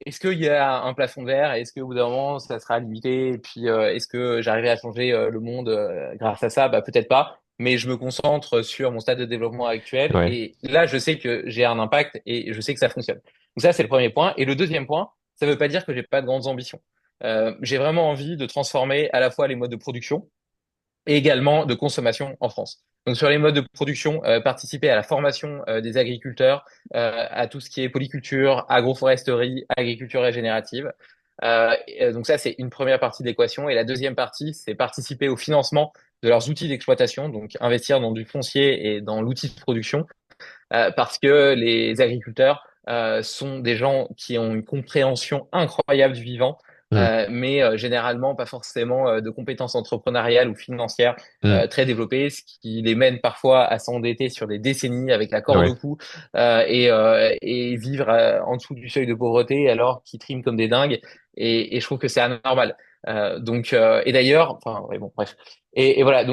est-ce qu'il y a un plafond de verre? Est-ce qu'au bout d'un moment, ça sera limité? Et puis, est-ce que j'arriverai à changer le monde grâce à ça? Bah, peut-être pas. Mais je me concentre sur mon stade de développement actuel. ouais, Et là, je sais que j'ai un impact et je sais que ça fonctionne. Donc ça, c'est le premier point. Et le deuxième point, ça veut pas dire que j'ai pas de grandes ambitions. J'ai vraiment envie de transformer à la fois les modes de production et également de consommation en France. Donc sur les modes de production, participer à la formation des agriculteurs, à tout ce qui est polyculture, agroforesterie, agriculture régénérative. Donc ça, c'est une première partie de l'équation. Et la deuxième partie, c'est participer au financement de leurs outils d'exploitation, donc investir dans du foncier et dans l'outil de production parce que les agriculteurs sont des gens qui ont une compréhension incroyable du vivant, hmm, mais généralement pas forcément de compétences entrepreneuriales ou financières hmm, très développées, ce qui les mène parfois à s'endetter sur des décennies avec la corde ouais, au cou et vivre en dessous du seuil de pauvreté alors qu'ils triment comme des dingues. Et je trouve que c'est anormal. Et d'ailleurs, enfin, ouais, bon, bref. Et voilà,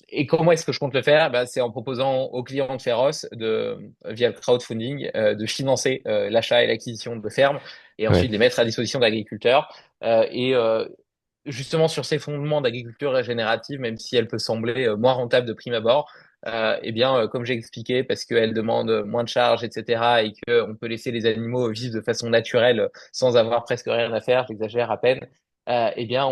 et comment est-ce que je compte le faire? Bah, c'est en proposant aux clients de Féroce via le crowdfunding, de financer l'achat et l'acquisition de fermes et ouais, ensuite les mettre à disposition d'agriculteurs. Justement sur ces fondements d'agriculture régénérative, même si elle peut sembler moins rentable de prime abord, eh bien, comme j'ai expliqué, parce qu'elle demande moins de charges, etc., et qu'on peut laisser les animaux vivre de façon naturelle sans avoir presque rien à faire, j'exagère à peine, eh bien,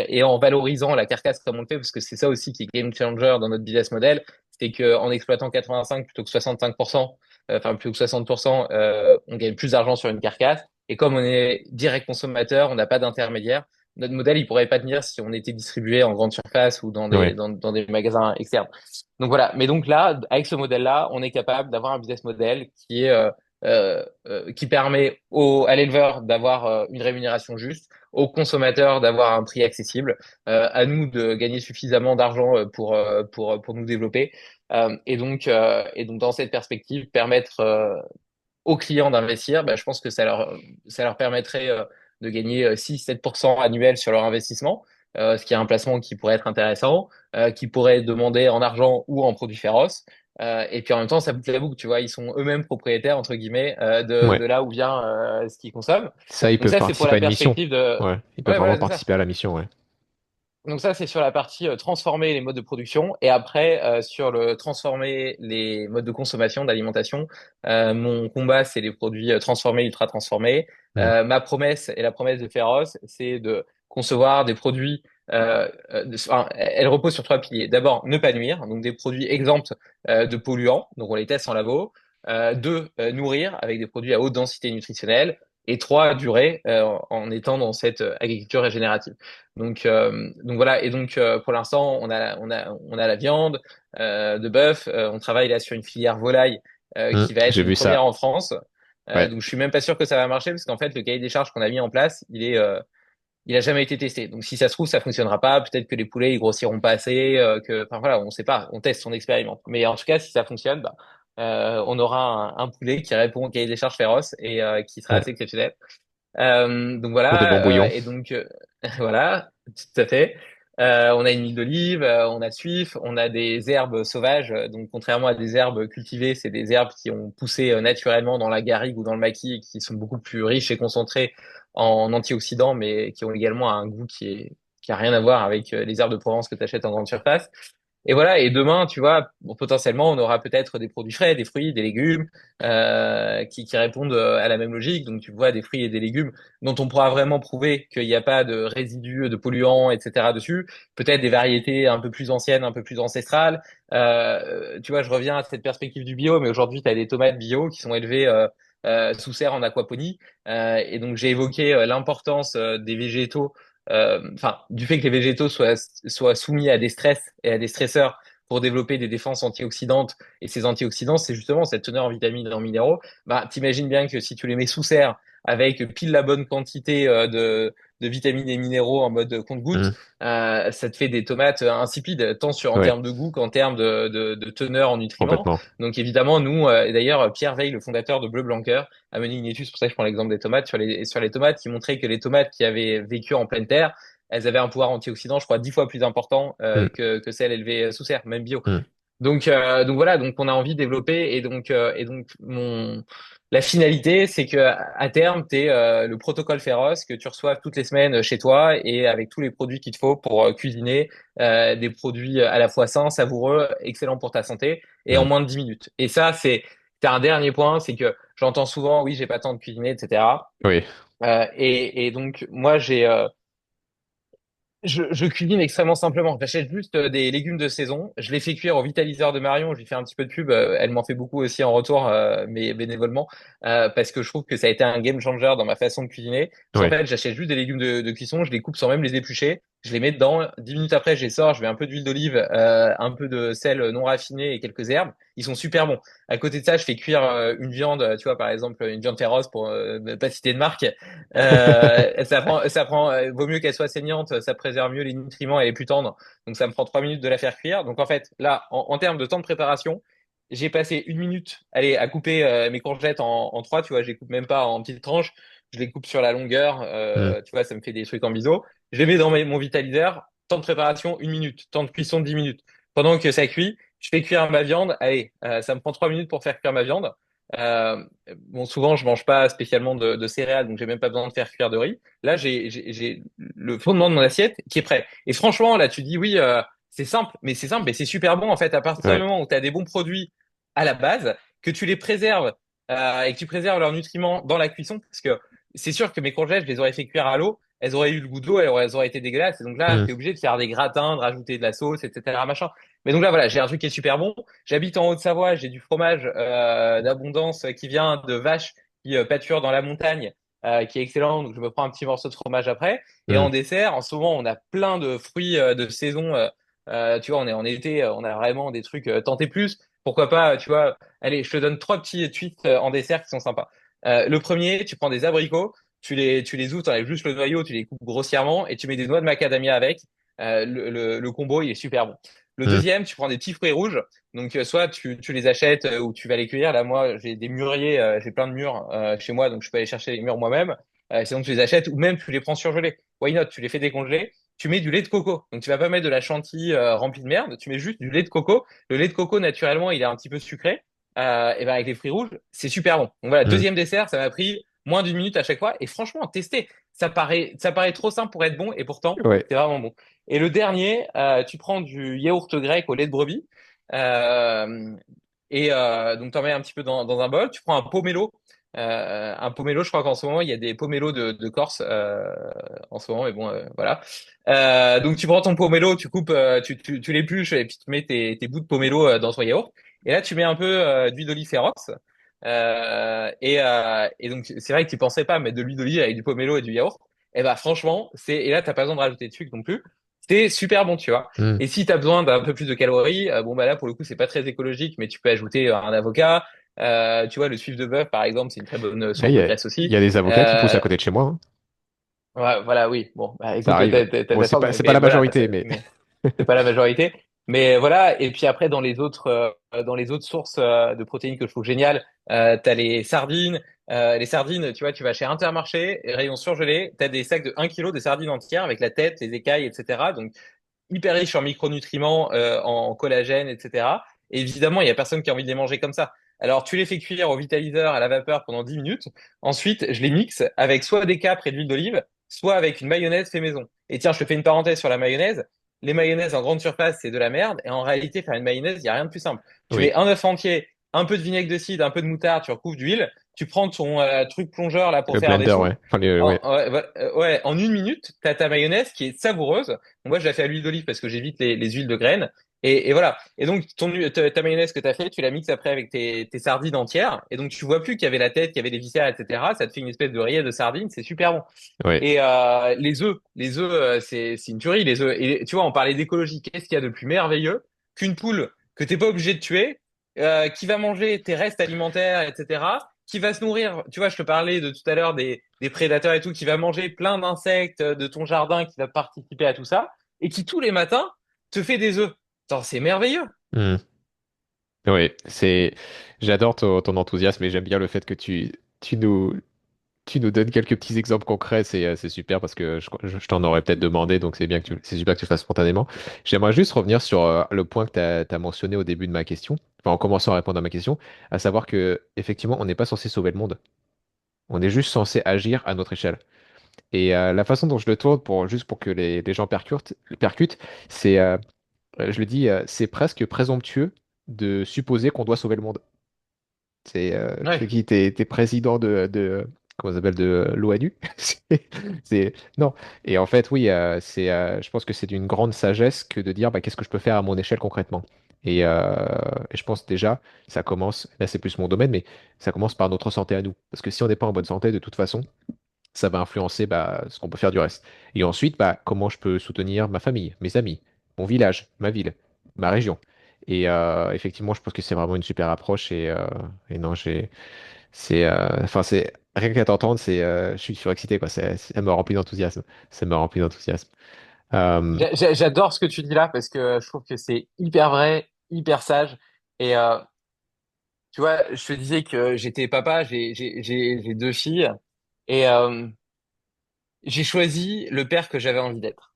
et en valorisant la carcasse comme on le fait, parce que c'est ça aussi qui est game changer dans notre business model, c'est qu'en exploitant 85 plutôt que 65%, enfin plutôt que 60%, on gagne plus d'argent sur une carcasse. Et comme on est direct consommateur, on n'a pas d'intermédiaire. Notre modèle, il pourrait pas tenir si on était distribué en grande surface ou ouais, dans des magasins externes. Donc voilà. Mais donc là, avec ce modèle-là, on est capable d'avoir un business model qui permet à l'éleveur d'avoir une rémunération juste, aux consommateurs d'avoir un prix accessible, à nous de gagner suffisamment d'argent pour nous développer. Et donc dans cette perspective, permettre aux clients d'investir, bah, je pense que ça leur permettrait de gagner 6-7% annuel sur leur investissement, ce qui est un placement qui pourrait être intéressant, qui pourrait demander en argent ou en produits féroces. Et puis en même temps, ça boucle la boucle, tu vois, ils sont eux-mêmes propriétaires, entre guillemets, de ouais. là où vient ce qu'ils consomment. Ça, ils Donc peuvent ça, c'est pour participer à la une mission. perspective de... Ouais, ils peuvent Ouais, vraiment voilà, c'est ça. participer à la mission, ouais. Donc ça, c'est sur la partie transformer les modes de production. Et après, sur le transformer les modes de consommation, d'alimentation, mon combat, c'est les produits transformés, ultra transformés. Hmm, Ma promesse et la promesse de Féroce, c'est de concevoir des produits. Enfin, elle repose sur trois piliers. D'abord, ne pas nuire, donc des produits exempts de polluants, donc on les teste en labo. Deux, nourrir avec des produits à haute densité nutritionnelle. Et trois, durer en étant dans cette agriculture régénérative. Donc voilà. Et donc pour l'instant, on a la viande de bœuf. On travaille là sur une filière volaille hmm, qui va être j'ai une vu première ça. en France. Ouais, Donc je suis même pas sûr que ça va marcher parce qu'en fait le cahier des charges qu'on a mis en place, il a jamais été testé. Donc si ça se trouve, ça fonctionnera pas. Peut-être que les poulets ils grossiront pas assez. Enfin voilà, on sait pas. On teste, on expérimente. Mais en tout cas, si ça fonctionne, bah, on aura un poulet qui répond au cahier des charges féroce et qui sera ouais. assez exceptionnel. Donc Pour des bons voilà, bouillons. et donc voilà, tout à fait. On a une huile d'olive, on a suif, on a des herbes sauvages. Donc contrairement à des herbes cultivées, c'est des herbes qui ont poussé naturellement dans la garrigue ou dans le maquis et qui sont beaucoup plus riches et concentrées en antioxydants, mais qui ont également un goût qui a rien à voir avec les herbes de Provence que tu achètes en grande surface. Et voilà, et demain, tu vois, bon, potentiellement, on aura peut-être des produits frais, des fruits, des légumes, qui répondent à la même logique. Donc, tu vois, des fruits et des légumes dont on pourra vraiment prouver qu'il n'y a pas de résidus, de polluants, etc. dessus. Peut-être des variétés un peu plus anciennes, un peu plus ancestrales. Tu vois, je reviens à cette perspective du bio, mais aujourd'hui, tu as des tomates bio qui sont élevées sous serre en aquaponie. Et donc, j'ai évoqué l'importance des végétaux enfin, du fait que les végétaux soient soumis à des stress et à des stresseurs pour développer des défenses antioxydantes. Et ces antioxydants, c'est justement cette teneur en vitamines et en minéraux. Bah, t'imagines bien que si tu les mets sous serre avec pile la bonne quantité de vitamines et minéraux en mode compte-gouttes, Hmm. ça te fait des tomates insipides, tant en Ouais, termes de goût qu'en termes de teneur en nutriments. complètement. Donc évidemment, nous, et d'ailleurs, Pierre Veille, le fondateur de Bleu Blanqueur, a mené une étude, c'est pour ça que je prends l'exemple des tomates, sur les tomates, qui montrait que les tomates qui avaient vécu en pleine terre, elles avaient un pouvoir antioxydant, je crois, 10 fois plus important Hmm. que celles élevées sous serre, même bio. Hmm. Donc voilà, donc on a envie de développer et donc la finalité, c'est que à terme, tu le protocole féroce que tu reçois toutes les semaines chez toi et avec tous les produits qu'il te faut pour cuisiner des produits à la fois sains, savoureux, excellents pour ta santé et en Hmm. moins de 10 minutes. Et ça, c'est un dernier point, c'est que j'entends souvent, oui, j'ai pas le temps de cuisiner, etc. Oui, Et donc moi, je cuisine extrêmement simplement. J'achète juste des légumes de saison. Je les fais cuire au vitaliseur de Marion. Je lui fais un petit peu de pub. Elle m'en fait beaucoup aussi en retour, mais bénévolement, parce que je trouve que ça a été un game changer dans ma façon de cuisiner. Parce qu'en oui. fait, j'achète juste des légumes de cuisson. Je les coupe sans même les éplucher. Je les mets dedans. 10 minutes après, je les sors. Je mets un peu d'huile d'olive, un peu de sel non raffiné et quelques herbes. Ils sont super bons. À côté de ça, je fais cuire une viande. Tu vois, par exemple, une viande féroce pour ne pas citer de marque. Vaut mieux qu'elle soit saignante, ça préserve mieux les nutriments, elle est plus tendre. Donc ça me prend 3 minutes de la faire cuire. Donc en fait, là, en termes de temps de préparation, j'ai passé 1 minute, allez, à couper mes courgettes en trois. Tu vois, je les coupe même pas en petites tranches. Je les coupe sur la longueur. Hmm. Tu vois, ça me fait des trucs en biseau. Je les mets dans mon vitaliseur. Temps de préparation 1 minute. Temps de cuisson 10 minutes. Pendant que ça cuit, je fais cuire ma viande. Allez, ça me prend 3 minutes pour faire cuire ma viande. Euh, Bon, souvent, je mange pas spécialement de céréales, donc j'ai même pas besoin de faire cuire de riz. Là, j'ai le fondement de mon assiette qui est prêt. Et franchement, là, tu dis oui, c'est simple, mais c'est super bon en fait. À partir du Ouais. moment où tu as des bons produits à la base, que tu les préserves et que tu préserves leurs nutriments dans la cuisson, parce que c'est sûr que mes courgettes, je les aurais fait cuire à l'eau, elles auraient eu le goût d'eau, elles auraient été dégueulasses. Et donc là, Hmm. tu es obligé de faire des gratins, de rajouter de la sauce, etc. Machin. Mais donc là, voilà, j'ai un truc qui est super bon. J'habite en Haute-Savoie, j'ai du fromage d'abondance qui vient de vaches qui pâturent dans la montagne, qui est excellent. Donc je me prends un petit morceau de fromage après. Et Hmm. en dessert, en ce moment, on a plein de fruits de saison. Tu vois, on est en été, on a vraiment des trucs tenter plus. Pourquoi pas, tu vois, allez, je te donne trois petits tweets en dessert qui sont sympas. Le premier, tu prends des abricots, tu les ouvres, tu enlèves juste le noyau, tu les coupes grossièrement et tu mets des noix de macadamia avec. Le combo, il est super bon. Le Hmm. deuxième, tu prends des petits fruits rouges. Donc soit tu les achètes ou tu vas les cueillir. Là, moi, j'ai des mûriers, j'ai plein de mûres chez moi, donc je peux aller chercher les mûres moi-même. Sinon, tu les achètes ou même tu les prends surgelés. Why not? Tu les fais décongeler. Tu mets du lait de coco. Donc tu vas pas mettre de la chantilly remplie de merde. Tu mets juste du lait de coco. Le lait de coco, naturellement, il est un petit peu sucré. Et ben avec les fruits rouges, c'est super bon. Donc voilà, Hmm. deuxième dessert, ça m'a pris moins d'1 minute à chaque fois. Et franchement, tester, ça paraît trop simple pour être bon et pourtant, Ouais. c'est vraiment bon. Et le dernier, tu prends du yaourt grec au lait de brebis. Euh, donc, tu en mets un petit peu dans un bol. Tu prends un pomelo. Un pomelo, je crois qu'en ce moment, il y a des pomelos de Corse en ce moment, mais bon, voilà. Donc, tu prends ton pomelo, tu coupes, tu l'épluches et puis tu mets tes bouts de pomelo dans ton yaourt. Et là, tu mets un peu d'huile d'olive féroce. Et donc, c'est vrai que tu pensais pas mettre de l'huile d'olive avec du pomelo et du yaourt. Et bah, franchement, et là, t'as pas besoin de rajouter de sucre non plus. C'est super bon, tu vois. Hmm. Et si tu as besoin d'un peu plus de calories, bon bah là pour le coup c'est pas très écologique, mais tu peux ajouter un avocat. Tu vois le suif de bœuf par exemple, c'est une très bonne Ouais, source de graisse il aussi. y a des avocats qui poussent à Euh, côté de chez moi, hein. ouais, voilà, oui. Bon, bah Ça écoute, arrive. t'as de Bon, la chance, c'est pas mais la voilà, majorité, mais. mais c'est pas la majorité. Mais voilà. Et puis après dans les autres sources de protéines que je trouve géniales, t'as les sardines. Les sardines, tu vois, tu vas chez Intermarché, rayon surgelé, t'as des sacs de 1 kilo de sardines entières avec la tête, les écailles, etc. Donc hyper riche en micronutriments, en collagène, etc. Et évidemment, il y a personne qui a envie de les manger comme ça. Alors, tu les fais cuire au vitaliseur à la vapeur pendant 10 minutes. Ensuite, je les mixe avec soit des capres et de l'huile d'olive, soit avec une mayonnaise fait maison. Et tiens, je te fais une parenthèse sur la mayonnaise. Les mayonnaises en grande surface, c'est de la merde. Et en réalité, faire une mayonnaise, il n'y a rien de plus simple. Tu mets Oui. un œuf entier, un peu de vinaigre de cidre, un peu de moutarde, tu recouvres d'huile. Tu prends ton truc plongeur là pour Le faire des blender, soupes. ouais. Enfin, ouais. Ouais, en 1 minute, t'as ta mayonnaise qui est savoureuse. Moi, je la fais à l'huile d'olive parce que j'évite les huiles de graines. Et voilà. Et donc, ta mayonnaise que tu as fait, tu la mixes après avec tes sardines entières. Et donc, tu vois plus qu'il y avait la tête, qu'il y avait les viscères, etc. Ça te fait une espèce de rillette de sardines. C'est super bon. Ouais. Et les œufs, c'est une tuerie, les œufs. Et tu vois, on parlait d'écologie. Qu'est-ce qu'il y a de plus merveilleux qu'une poule que t'es pas obligé de tuer, qui va manger tes restes alimentaires, etc. qui va se nourrir. Tu vois, je te parlais de tout à l'heure des prédateurs et tout, qui va manger plein d'insectes de ton jardin, qui va participer à tout ça, et qui tous les matins te fait des œufs. Attends, c'est merveilleux. Hmm. Oui, j'adore ton enthousiasme et j'aime bien le fait que tu nous, tu nous donnes quelques petits exemples concrets. C'est super parce que je t'en aurais peut-être demandé, donc c'est super que tu le fasses spontanément. J'aimerais juste revenir sur le point que tu as mentionné au début de ma question, enfin en commençant à répondre à ma question, à savoir que effectivement, on n'est pas censé sauver le monde. On est juste censé agir à notre échelle. Et la façon dont je le tourne juste pour que les gens percutent, c'est, je le dis, c'est presque présomptueux de supposer qu'on doit sauver le monde. C'est Ouais. qui? T'es président comment ça s'appelle, de l'ONU? Non. Et en fait, oui, je pense que c'est d'une grande sagesse que de dire, bah, qu'est-ce que je peux faire à mon échelle concrètement? Et je pense déjà, ça commence, là c'est plus mon domaine, mais ça commence par notre santé à nous. Parce que si on n'est pas en bonne santé, de toute façon, ça va influencer bah, ce qu'on peut faire du reste. Et ensuite, bah, comment je peux soutenir ma famille, mes amis, mon village, ma ville, ma région. Et effectivement, je pense que c'est vraiment une super approche. Et non, enfin, c'est rien qu'à t'entendre, je suis surexcité, quoi. Ça me remplit d'enthousiasme. Ça me remplit d'enthousiasme. Euh, J'adore ce que tu dis là parce que je trouve que c'est hyper vrai, hyper sage. Et tu vois, je te disais que j'étais papa, j'ai deux filles et j'ai choisi le père que j'avais envie d'être.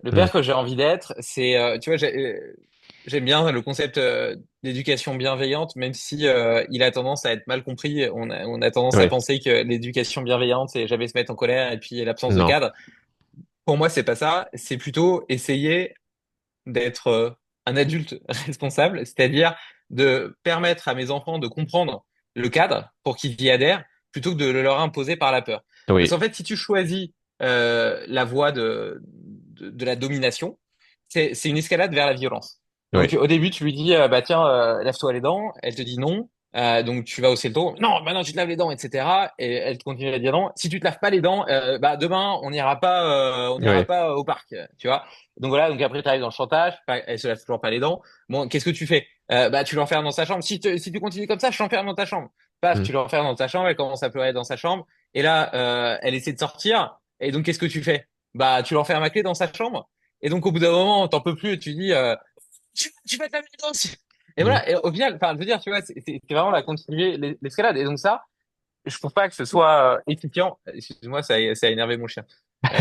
Le hmm, père que j'ai envie d'être, c'est, tu vois, j'aime bien le concept d'éducation bienveillante, même si il a tendance à être mal compris. On a tendance à oui, penser que l'éducation bienveillante, c'est jamais se mettre en colère et puis l'absence de non, cadre. Pour moi, c'est pas ça. C'est plutôt essayer d'être un adulte responsable, c'est-à-dire de permettre à mes enfants de comprendre le cadre pour qu'ils y adhèrent, plutôt que de le leur imposer par la peur. Parce oui, qu'en fait, si tu choisis la voie de la domination, c'est une escalade vers la violence. Donc oui, au début, tu lui dis, bah tiens, lave-toi les dents. Elle te dit non. Donc tu vas hausser le ton. Non, maintenant tu te laves les dents, etc. Et elle continue à dire non. Si tu te laves pas les dents, bah demain on n'ira oui, pas au parc, tu vois. Donc voilà, donc après tu arrives dans le chantage, elle se lave toujours pas les dents. Bon, qu'est-ce que tu fais? Bah tu l'enfermes dans sa chambre. Si tu continues comme ça, je t'enferme dans ta chambre. Paf, hmm, tu l'enfermes dans ta chambre, elle commence à pleurer dans sa chambre. Et là, elle essaie de sortir. Et donc qu'est-ce que tu fais? Bah tu l'enfermes à clé dans sa chambre. Et donc au bout d'un moment, t'en peux plus et tu dis tu vas te laver les dents. Et hmm, voilà, et au final, enfin je veux dire, tu vois, c'est vraiment la continuer l'escalade. Et donc ça, je trouve pas que ce soit efficient. Excuse-moi, ça a énervé mon chien.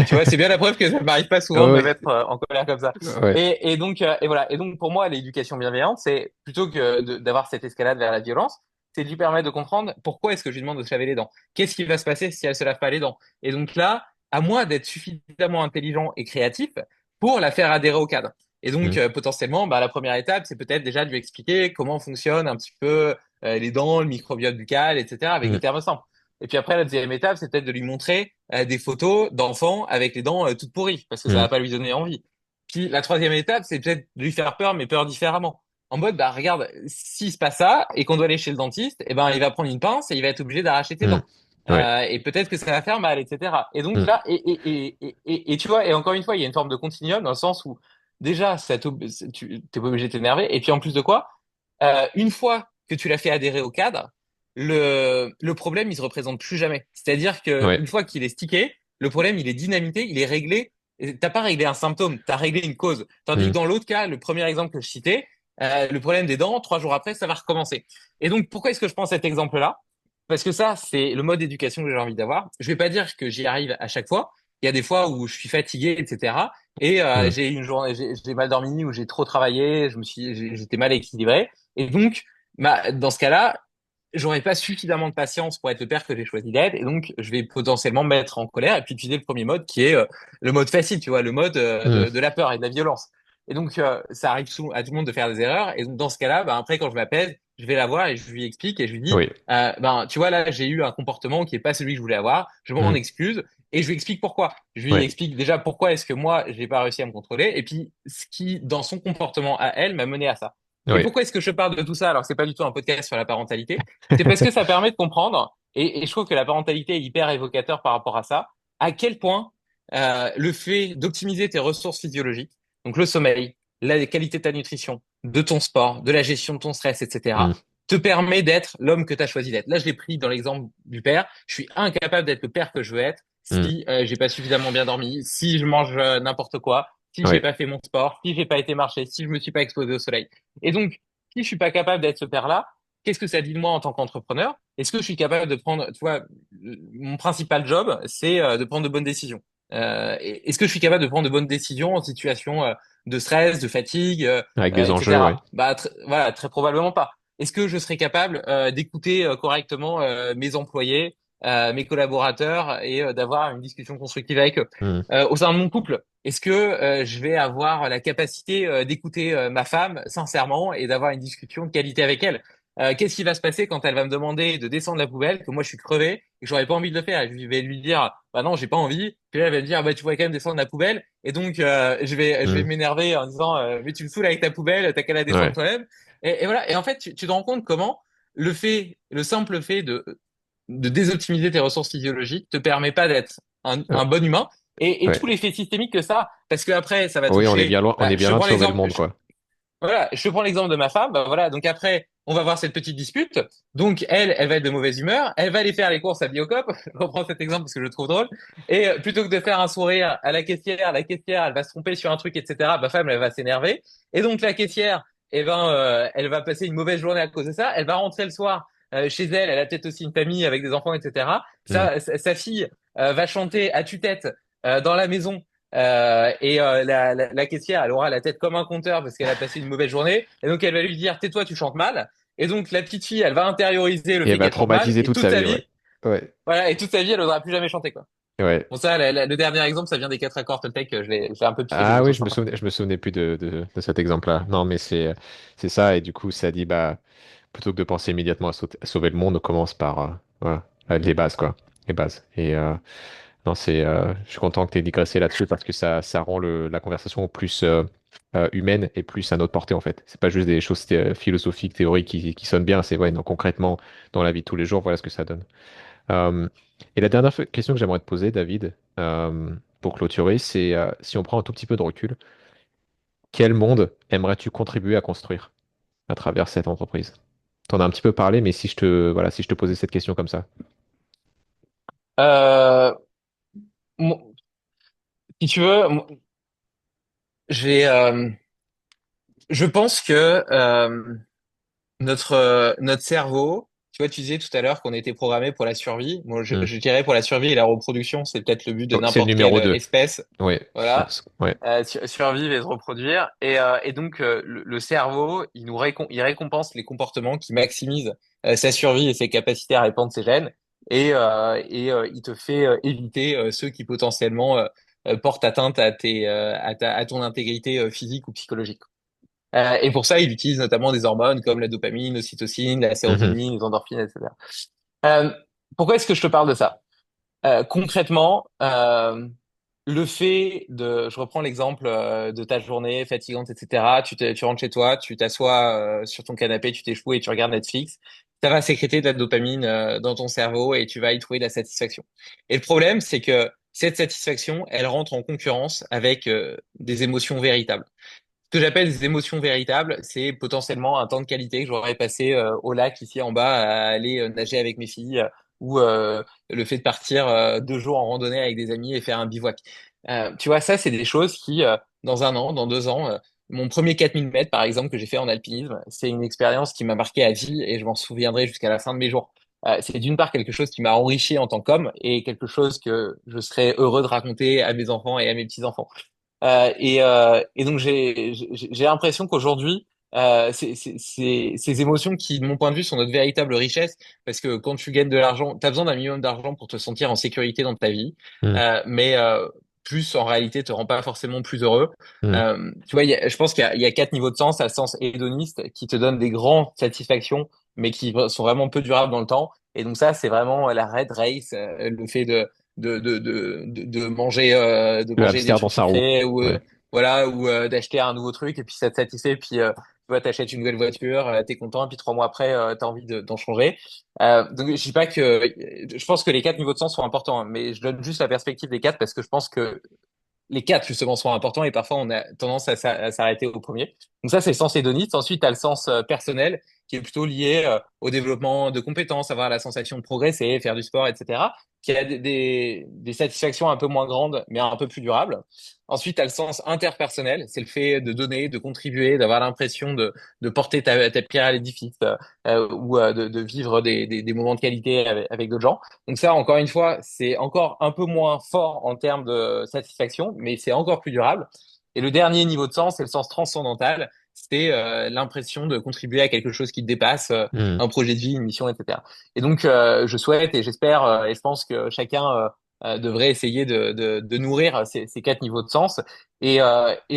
Tu vois, c'est bien la preuve que ça m'arrive pas souvent de me oui, mettre en colère comme ça. oui, Et donc, et voilà. Et donc, pour moi, l'éducation bienveillante, c'est plutôt que d'avoir cette escalade vers la violence, c'est de lui permettre de comprendre pourquoi est-ce que je lui demande de se laver les dents. Qu'est-ce qui va se passer si elle se lave pas les dents? Et donc là, à moi d'être suffisamment intelligent et créatif pour la faire adhérer au cadre. Et hmm, donc, potentiellement, bah, la première étape, c'est peut-être déjà de lui expliquer comment fonctionne un petit peu les dents, le microbiote buccal, etc., avec hmm, des termes simples. Et puis après, la deuxième étape, c'est peut-être de lui montrer des photos d'enfants avec les dents toutes pourries, parce que ça hmm, va pas lui donner envie. Puis la troisième étape, c'est peut-être de lui faire peur, mais peur différemment. En mode, bah regarde, s'il se passe ça et qu'on doit aller chez le dentiste, eh ben il va prendre une pince et il va être obligé d'arracher tes hmm, dents. oui, Et peut-être que ça va faire mal, etc. Et donc hmm, là, et tu vois, et encore une fois, il y a une forme de continuum dans le sens où déjà, tu t'es pas obligé de t'énerver. Et puis en plus de quoi, une fois que tu l'as fait adhérer au cadre, le problème, il se représente plus jamais. C'est-à-dire que oui, une fois qu'il est stické, le problème, il est dynamité, il est réglé. Et t'as pas réglé un symptôme, t'as réglé une cause. Tandis hmm, que dans l'autre cas, le premier exemple que je citais, le problème des dents, 3 jours après, ça va recommencer. Et donc, pourquoi est-ce que je prends cet exemple-là? Parce que ça, c'est le mode d'éducation que j'ai envie d'avoir. Je vais pas dire que j'y arrive à chaque fois. Il y a des fois où je suis fatigué, etc. Et hmm, j'ai une journée, j'ai mal dormi ou j'ai trop travaillé, j'étais mal équilibré. Et donc, bah, dans ce cas-là, j'aurais pas suffisamment de patience pour être le père que j'ai choisi d'être, et donc je vais potentiellement me mettre en colère et puis utiliser le premier mode qui est le mode facile, tu vois, le mode hmm, de la peur et de la violence. Et donc ça arrive à tout le monde de faire des erreurs, et donc dans ce cas-là, bah, après quand je m'apaise, je vais la voir et je lui explique et je lui dis, oui, ben tu vois là j'ai eu un comportement qui est pas celui que je voulais avoir, je m'en hmm, excuse. Et je lui explique pourquoi. Je lui oui, explique déjà pourquoi est-ce que moi j'ai pas réussi à me contrôler, et puis ce qui dans son comportement à elle m'a mené à ça. Et oui. pourquoi est-ce que je parle de tout ça alors que c'est pas du tout un podcast sur la parentalité? C'est parce que ça permet de comprendre, et je trouve que la parentalité est hyper évocateur par rapport à ça, à quel point le fait d'optimiser tes ressources physiologiques, donc le sommeil, la qualité de ta nutrition, de ton sport, de la gestion de ton stress, Hmm, etc., te permet d'être l'homme que tu as choisi d'être. Là, je l'ai pris dans l'exemple du père. Je suis incapable d'être le père que je veux être Hmm. si j'ai pas suffisamment bien dormi, si je mange n'importe quoi, si j'ai Ouais, pas fait mon sport, si j'ai pas été marcher, si je me suis pas exposé au soleil. Et donc, si je suis pas capable d'être ce père-là, qu'est-ce que ça dit de moi en tant qu'entrepreneur? Est-ce que je suis capable de prendre, tu vois, mon principal job, c'est de prendre de bonnes décisions. Est-ce que je suis capable de prendre de bonnes décisions en situation de stress, de fatigue, avec des enjeux, ouais. etc. Bah, voilà, très probablement pas. Est-ce que je serais capable d'écouter correctement mes employés, mes collaborateurs et d'avoir une discussion constructive avec eux? Hmm. Au sein de mon couple, est-ce que je vais avoir la capacité d'écouter ma femme sincèrement et d'avoir une discussion de qualité avec elle? Qu'est-ce qui va se passer quand elle va me demander de descendre la poubelle, que moi je suis crevé et que j'aurais pas envie de le faire? Je vais lui dire, bah non, j'ai pas envie. Puis là, elle va me dire, bah tu pourrais quand même descendre la poubelle. Et donc, je vais Hmm. m'énerver en disant, mais tu me saoules avec ta poubelle, t'as qu'à la descendre Ouais, toi-même. Et voilà. Et en fait, tu te rends compte comment le simple fait de désoptimiser tes ressources physiologiques te permet pas d'être un bon humain. Et ouais. tout l'effet systémique que ça, parce que après, ça va Oui, on est bien toucher. loin, on Bah, est bien loin de sauver le monde, quoi. voilà, je te prends l'exemple de ma femme. Bah voilà, donc après, on va voir cette petite dispute. Donc elle va être de mauvaise humeur. Elle va aller faire les courses à Biocop. Je reprends cet exemple parce que je le trouve drôle. Et plutôt que de faire un sourire à la caissière, elle va se tromper sur un truc, etc. Ma femme, elle va s'énerver. Et donc la caissière, eh ben, elle va passer une mauvaise journée à cause de ça. Elle va rentrer le soir chez elle. Elle a peut-être aussi une famille avec des enfants, etc. Hmm. Sa fille va chanter à tue-tête dans la maison la caissière, elle aura la tête comme un compteur parce qu'elle a passé une mauvaise journée. Et donc, elle va lui dire, tais-toi, tu chantes mal. Et donc, la petite fille, elle va intérioriser le Et elle fait va qu'elle chante mal. traumatiser Et toute toute sa sa vie, ouais. vie, Ouais, voilà, et toute sa vie, elle n'osera plus jamais chanter, quoi. ouais. Bon, ça, le dernier exemple, ça vient des quatre accords Toltec. Je l'ai un peu piqué, mais je Ah le oui, trouve sympa. je me souvenais plus de cet exemple-là. Non, mais c'est ça. Et du coup, ça dit, bah, plutôt que de penser immédiatement à sauver le monde, on commence par, voilà, les bases, quoi. Les bases. Et, non, je suis content que tu aies digressé là-dessus parce que ça rend la conversation plus humaine et plus à notre portée en fait. C'est pas juste des choses philosophiques, théoriques qui sonnent bien, c'est ouais, non, concrètement, dans la vie de tous les jours, voilà ce que ça donne. Euh, et la dernière question que j'aimerais te poser, David, pour clôturer, c'est si on prend un tout petit peu de recul, quel monde aimerais-tu contribuer à construire à travers cette entreprise? T'en as un petit peu parlé, mais voilà, si je te posais cette question comme ça. Euh, mon- Si tu veux, j'ai, je pense que notre cerveau, tu vois, tu disais tout à l'heure qu'on était programmé pour la survie. Moi, Hmm. je dirais pour la survie et la reproduction, c'est peut-être le but de Oh, c'est le n'importe quelle numéro 2. espèce. Oui, je Voilà, pense. Ouais. survivre et se reproduire. Et donc, le cerveau, il récompense les comportements qui maximisent sa survie et ses capacités à répandre ses gènes. Et il te fait éviter ceux qui potentiellement portent atteinte à ton intégrité physique ou psychologique. Et pour ça, il utilise notamment des hormones comme la dopamine, l'ocytocine, la Mhm. sérotonine, les endorphines, etc. Euh, Pourquoi est-ce que je te parle de ça? Concrètement, je reprends l'exemple de ta journée fatigante, etc. Tu rentres chez toi, tu t'assois sur ton canapé, tu t'échoues et tu regardes Netflix. Ça va sécréter de la dopamine dans ton cerveau et tu vas y trouver de la satisfaction. Et le problème, c'est que cette satisfaction, elle rentre en concurrence avec des émotions véritables. Ce que j'appelle des émotions véritables, c'est potentiellement un temps de qualité que j'aurais passé au lac ici en bas à aller nager avec mes filles ou le fait de partir 2 jours en randonnée avec des amis et faire un bivouac. Tu vois, ça, c'est des choses qui, dans un an, dans 2 ans, mon premier 4000 mètres, par exemple, que j'ai fait en alpinisme, c'est une expérience qui m'a marqué à vie et je m'en souviendrai jusqu'à la fin de mes jours. C'est d'une part quelque chose qui m'a enrichi en tant qu'homme et quelque chose que je serais heureux de raconter à mes enfants et à mes petits-enfants. Et donc j'ai l'impression qu'aujourd'hui, ces émotions qui, de mon point de vue, sont notre véritable richesse, parce que quand tu gagnes de l'argent, tu as besoin d'un minimum d'argent pour te sentir en sécurité dans ta vie, Mhm. mais plus en réalité te rend pas forcément plus heureux. Mhm. Tu vois, je pense qu'il y a 4 niveaux de sens. À sens hédoniste qui te donne des grandes satisfactions, mais qui sont vraiment peu durables dans le temps. Et donc ça, c'est vraiment la red race, le fait de Le manger des hamster dans trucs sa roue. sucrés ou Ouais. voilà ou d'acheter un nouveau truc et puis ça te satisfait puis tu vois t'achètes une nouvelle voiture t'es content et puis 3 mois après t'as envie d'en changer. Donc je dis pas que je pense que les 4 niveaux de sens sont importants, hein, mais je donne juste la perspective des quatre parce que je pense que les quatre justement sont importants et parfois on a tendance à s'arrêter au premier. Donc ça c'est le sens hédoniste. Ensuite tu as le sens personnel qui est plutôt lié au développement de compétences, avoir la sensation de progresser, faire du sport, etc., qui a des satisfactions un peu moins grandes, mais un peu plus durables. Ensuite, tu as le sens interpersonnel, c'est le fait de donner, de contribuer, d'avoir l'impression de porter ta pierre à l'édifice, ou de vivre des moments de qualité avec d'autres gens. Donc ça, encore une fois, c'est encore un peu moins fort en termes de satisfaction, mais c'est encore plus durable. Et le dernier niveau de sens, c'est le sens transcendantal. C'est l'impression de contribuer à quelque chose qui te dépasse, Hmm. un projet de vie, une mission, etc. Et donc, je souhaite et j'espère et je pense que chacun devrait essayer de nourrir ces quatre niveaux de sens. Et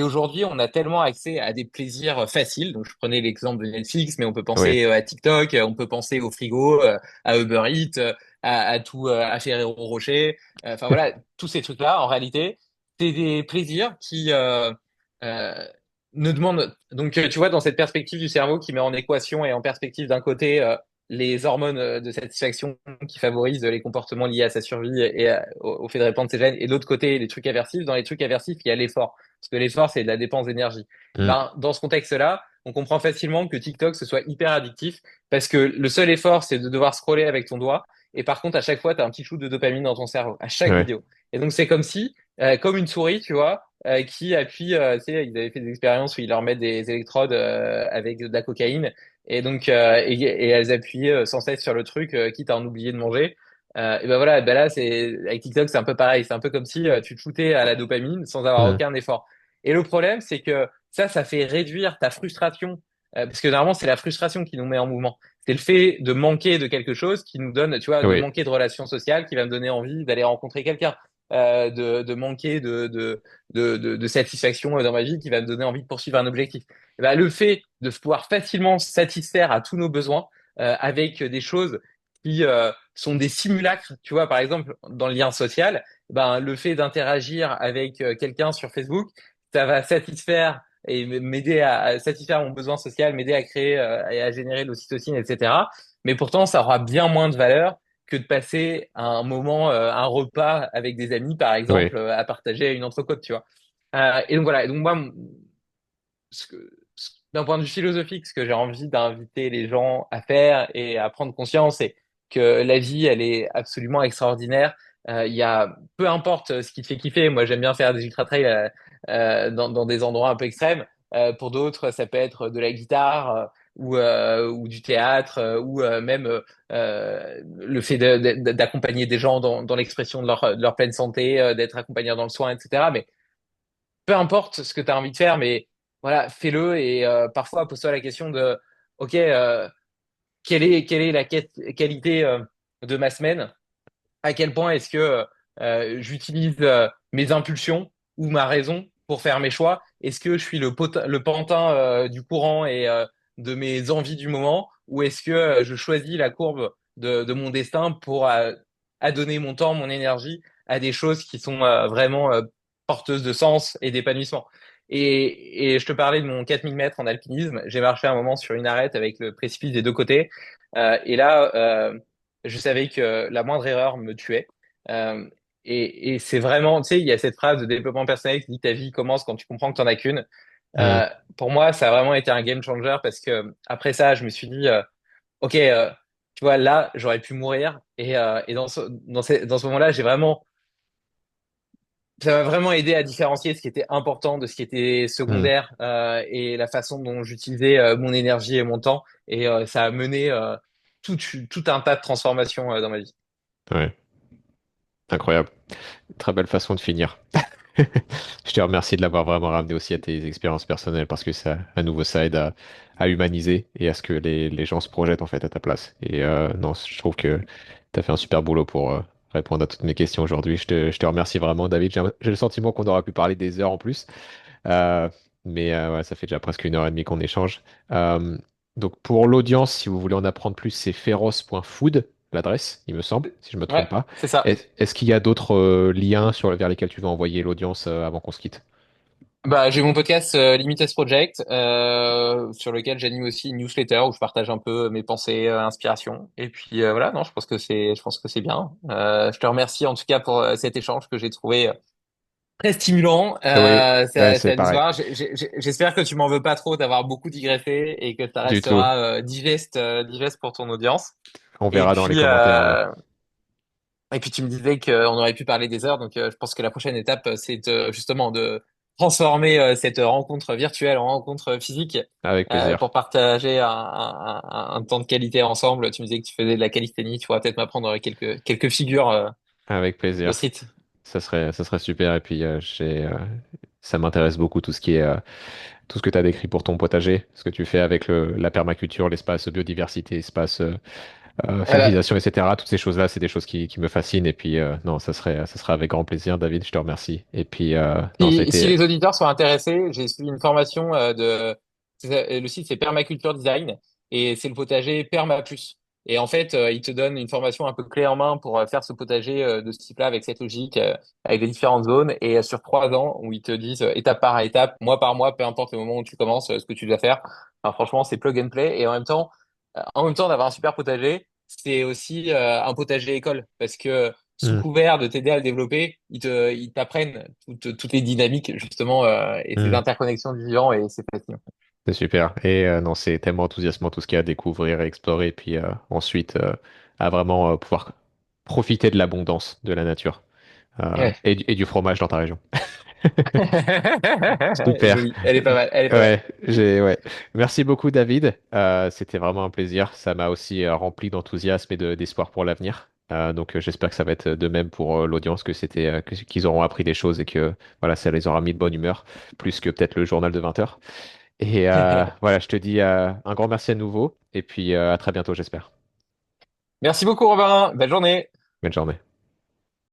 aujourd'hui, on a tellement accès à des plaisirs faciles. Donc, je prenais l'exemple de Netflix, mais on peut Oui. penser à TikTok, on peut penser au frigo, à Uber Eats, à tout, à Ferrero Rocher. Enfin voilà, tous ces trucs-là, en réalité, c'est des plaisirs qui euh, ne demandent. Donc, tu vois, dans cette perspective du cerveau qui met en équation et en perspective d'un côté les hormones de satisfaction qui favorisent les comportements liés à sa survie et au fait de répandre ses gènes, et de l'autre côté, les trucs aversifs. Dans les trucs aversifs, il y a l'effort. Parce que l'effort, c'est de la dépense d'énergie. Hmm. Ben, dans ce contexte-là, on comprend facilement que TikTok, ce soit hyper addictif parce que le seul effort, c'est de devoir scroller avec ton doigt. Et par contre, à chaque fois, tu as un petit shoot de dopamine dans ton cerveau, à chaque Ouais. vidéo. Et donc, c'est comme si, comme une souris, tu vois, qui appuie, tu sais, ils avaient fait des expériences où ils leur mettent des électrodes avec de la cocaïne. Et donc, et elles appuyaient sans cesse sur le truc, quitte à en oublier de manger. Et ben voilà, ben là, avec TikTok, c'est un peu pareil. C'est un peu comme si tu te shootais à la dopamine sans avoir Hmm. aucun effort. Et le problème, c'est que ça fait réduire ta frustration, parce que normalement, c'est la frustration qui nous met en mouvement. C'est le fait de manquer de quelque chose qui nous donne, tu vois, de Oui. manquer de relations sociales qui va me donner envie d'aller rencontrer quelqu'un, de manquer de satisfaction dans ma vie qui va me donner envie de poursuivre un objectif. Et ben, le fait de pouvoir facilement satisfaire à tous nos besoins avec des choses qui sont des simulacres, tu vois, par exemple, dans le lien social, ben, le fait d'interagir avec quelqu'un sur Facebook, ça va satisfaire et m'aider à satisfaire mon besoin social, m'aider à créer et à générer de l'ocytocine, etc. Mais pourtant, ça aura bien moins de valeur que de passer un moment, un repas avec des amis, par exemple, Oui. à partager une entrecôte, tu vois. Et donc voilà. Et donc moi, d'un point de vue philosophique, ce que j'ai envie d'inviter les gens à faire et à prendre conscience, c'est que la vie, elle est absolument extraordinaire. Il y a, peu importe ce qui te fait kiffer. Moi, j'aime bien faire des ultra trails dans des endroits un peu extrêmes. Pour d'autres, ça peut être de la guitare ou du théâtre ou même le fait d'accompagner des gens dans l'expression de leur pleine santé, d'être accompagné dans le soin, etc. Mais peu importe ce que tu as envie de faire, mais voilà, fais-le et parfois pose-toi la question de, ok, quelle est la qualité de ma semaine? À quel point est-ce que j'utilise mes impulsions ou ma raison pour faire mes choix? Est-ce que je suis le pantin du courant et de mes envies du moment, ou est-ce que je choisis la courbe de mon destin pour adonner mon temps, mon énergie à des choses qui sont vraiment porteuses de sens et d'épanouissement? Et je te parlais de mon 4000 mètres en alpinisme. J'ai marché un moment sur une arête avec le précipice des deux côtés. Et là, je savais que la moindre erreur me tuait. Euh, et c'est vraiment, tu sais, il y a cette phrase de développement personnel qui dit ta vie commence quand tu comprends que t'en as qu'une. Hmm. Pour moi, ça a vraiment été un game changer parce que après ça, je me suis dit, ok, tu vois, là, j'aurais pu mourir. Et dans ce moment-là, ça m'a vraiment aidé à différencier ce qui était important de ce qui était Hmm. secondaire et la façon dont j'utilisais mon énergie et mon temps. Et ça a mené tout un tas de transformations dans ma vie. Ouais. Incroyable. Très belle façon de finir. Je te remercie de l'avoir vraiment ramené aussi à tes expériences personnelles parce que ça, à nouveau, ça aide à humaniser et à ce que les gens se projettent en fait à ta place. Et non, je trouve que tu as fait un super boulot pour répondre à toutes mes questions aujourd'hui. Je te remercie vraiment, David. J'ai le sentiment qu'on aura pu parler des heures en plus. Euh, mais ouais, ça fait déjà presque 1 heure et demie qu'on échange. Euh, donc pour l'audience, si vous voulez en apprendre plus, c'est féroce.food, l'adresse, il me semble, si je me trompe Ouais, pas. c'est ça. Est-ce qu'il y a d'autres liens vers lesquels tu veux envoyer l'audience avant qu'on se quitte? Bah, j'ai mon podcast Limitless Project sur lequel j'anime aussi une newsletter où je partage un peu mes pensées, inspirations. Et puis voilà, non, je pense que c'est bien. Je te remercie en tout cas pour cet échange que j'ai trouvé très stimulant. Oui, ouais, C'est c'est à pareil. décevoir. J'espère que tu m'en veux pas trop d'avoir beaucoup digressé et que ça Du tout. restera digeste pour ton audience. On Et verra dans les puis, commentaires tu me disais qu'on aurait pu parler des heures, donc je pense que la prochaine étape, c'est justement de transformer cette rencontre virtuelle en rencontre physique avec plaisir. pour partager un temps de qualité ensemble. Tu me disais que tu faisais de la calisthénie, tu pourras peut-être m'apprendre quelques figures Avec de plaisir. street. Ça serait super. Et puis, ça m'intéresse beaucoup tout ce qui est, tout ce que tu as décrit pour ton potager, ce que tu fais avec la permaculture, l'espace biodiversité, espace Euh, fertilisation, etc. Toutes ces choses-là, c'est des choses qui me fascinent. Et puis, non, ça serait avec grand plaisir, David. Je te remercie. Et puis, non, ça a si été les auditeurs sont intéressés, j'ai suivi une formation le site c'est Permaculture Design et c'est le potager Permaplus. Et en fait, il te donne une formation un peu clé en main pour faire ce potager de ce type-là avec cette logique, avec les différentes zones et sur 3 ans où ils te disent étape par étape, mois par mois, peu importe le moment où tu commences, ce que tu dois faire. Enfin, franchement, c'est plug and play et en même temps d'avoir un super potager, c'est aussi un potager école parce que sous Hmm, couvert de t'aider à le développer, ils t'apprennent toutes les dynamiques justement et ces hmm. interconnexions du vivant et c'est fascinant. C'est super. Et non, c'est tellement enthousiasmant tout ce qu'il y a à découvrir et explorer. Et puis, ensuite, à vraiment pouvoir profiter de l'abondance de la nature Ouais. et du fromage dans ta région. Super. Jolie, elle est pas mal, elle est pas mal. Ouais. Merci beaucoup, David. C'était vraiment un plaisir. Ça m'a aussi rempli d'enthousiasme et d'espoir pour l'avenir. Donc, j'espère que ça va être de même pour l'audience, qu'ils auront appris des choses et que voilà, ça les aura mis de bonne humeur, plus que peut-être le journal de 20 heures. Et voilà, je te dis un grand merci à nouveau. Et puis, à très bientôt, j'espère. Merci beaucoup, Robin. Belle journée. Bonne journée.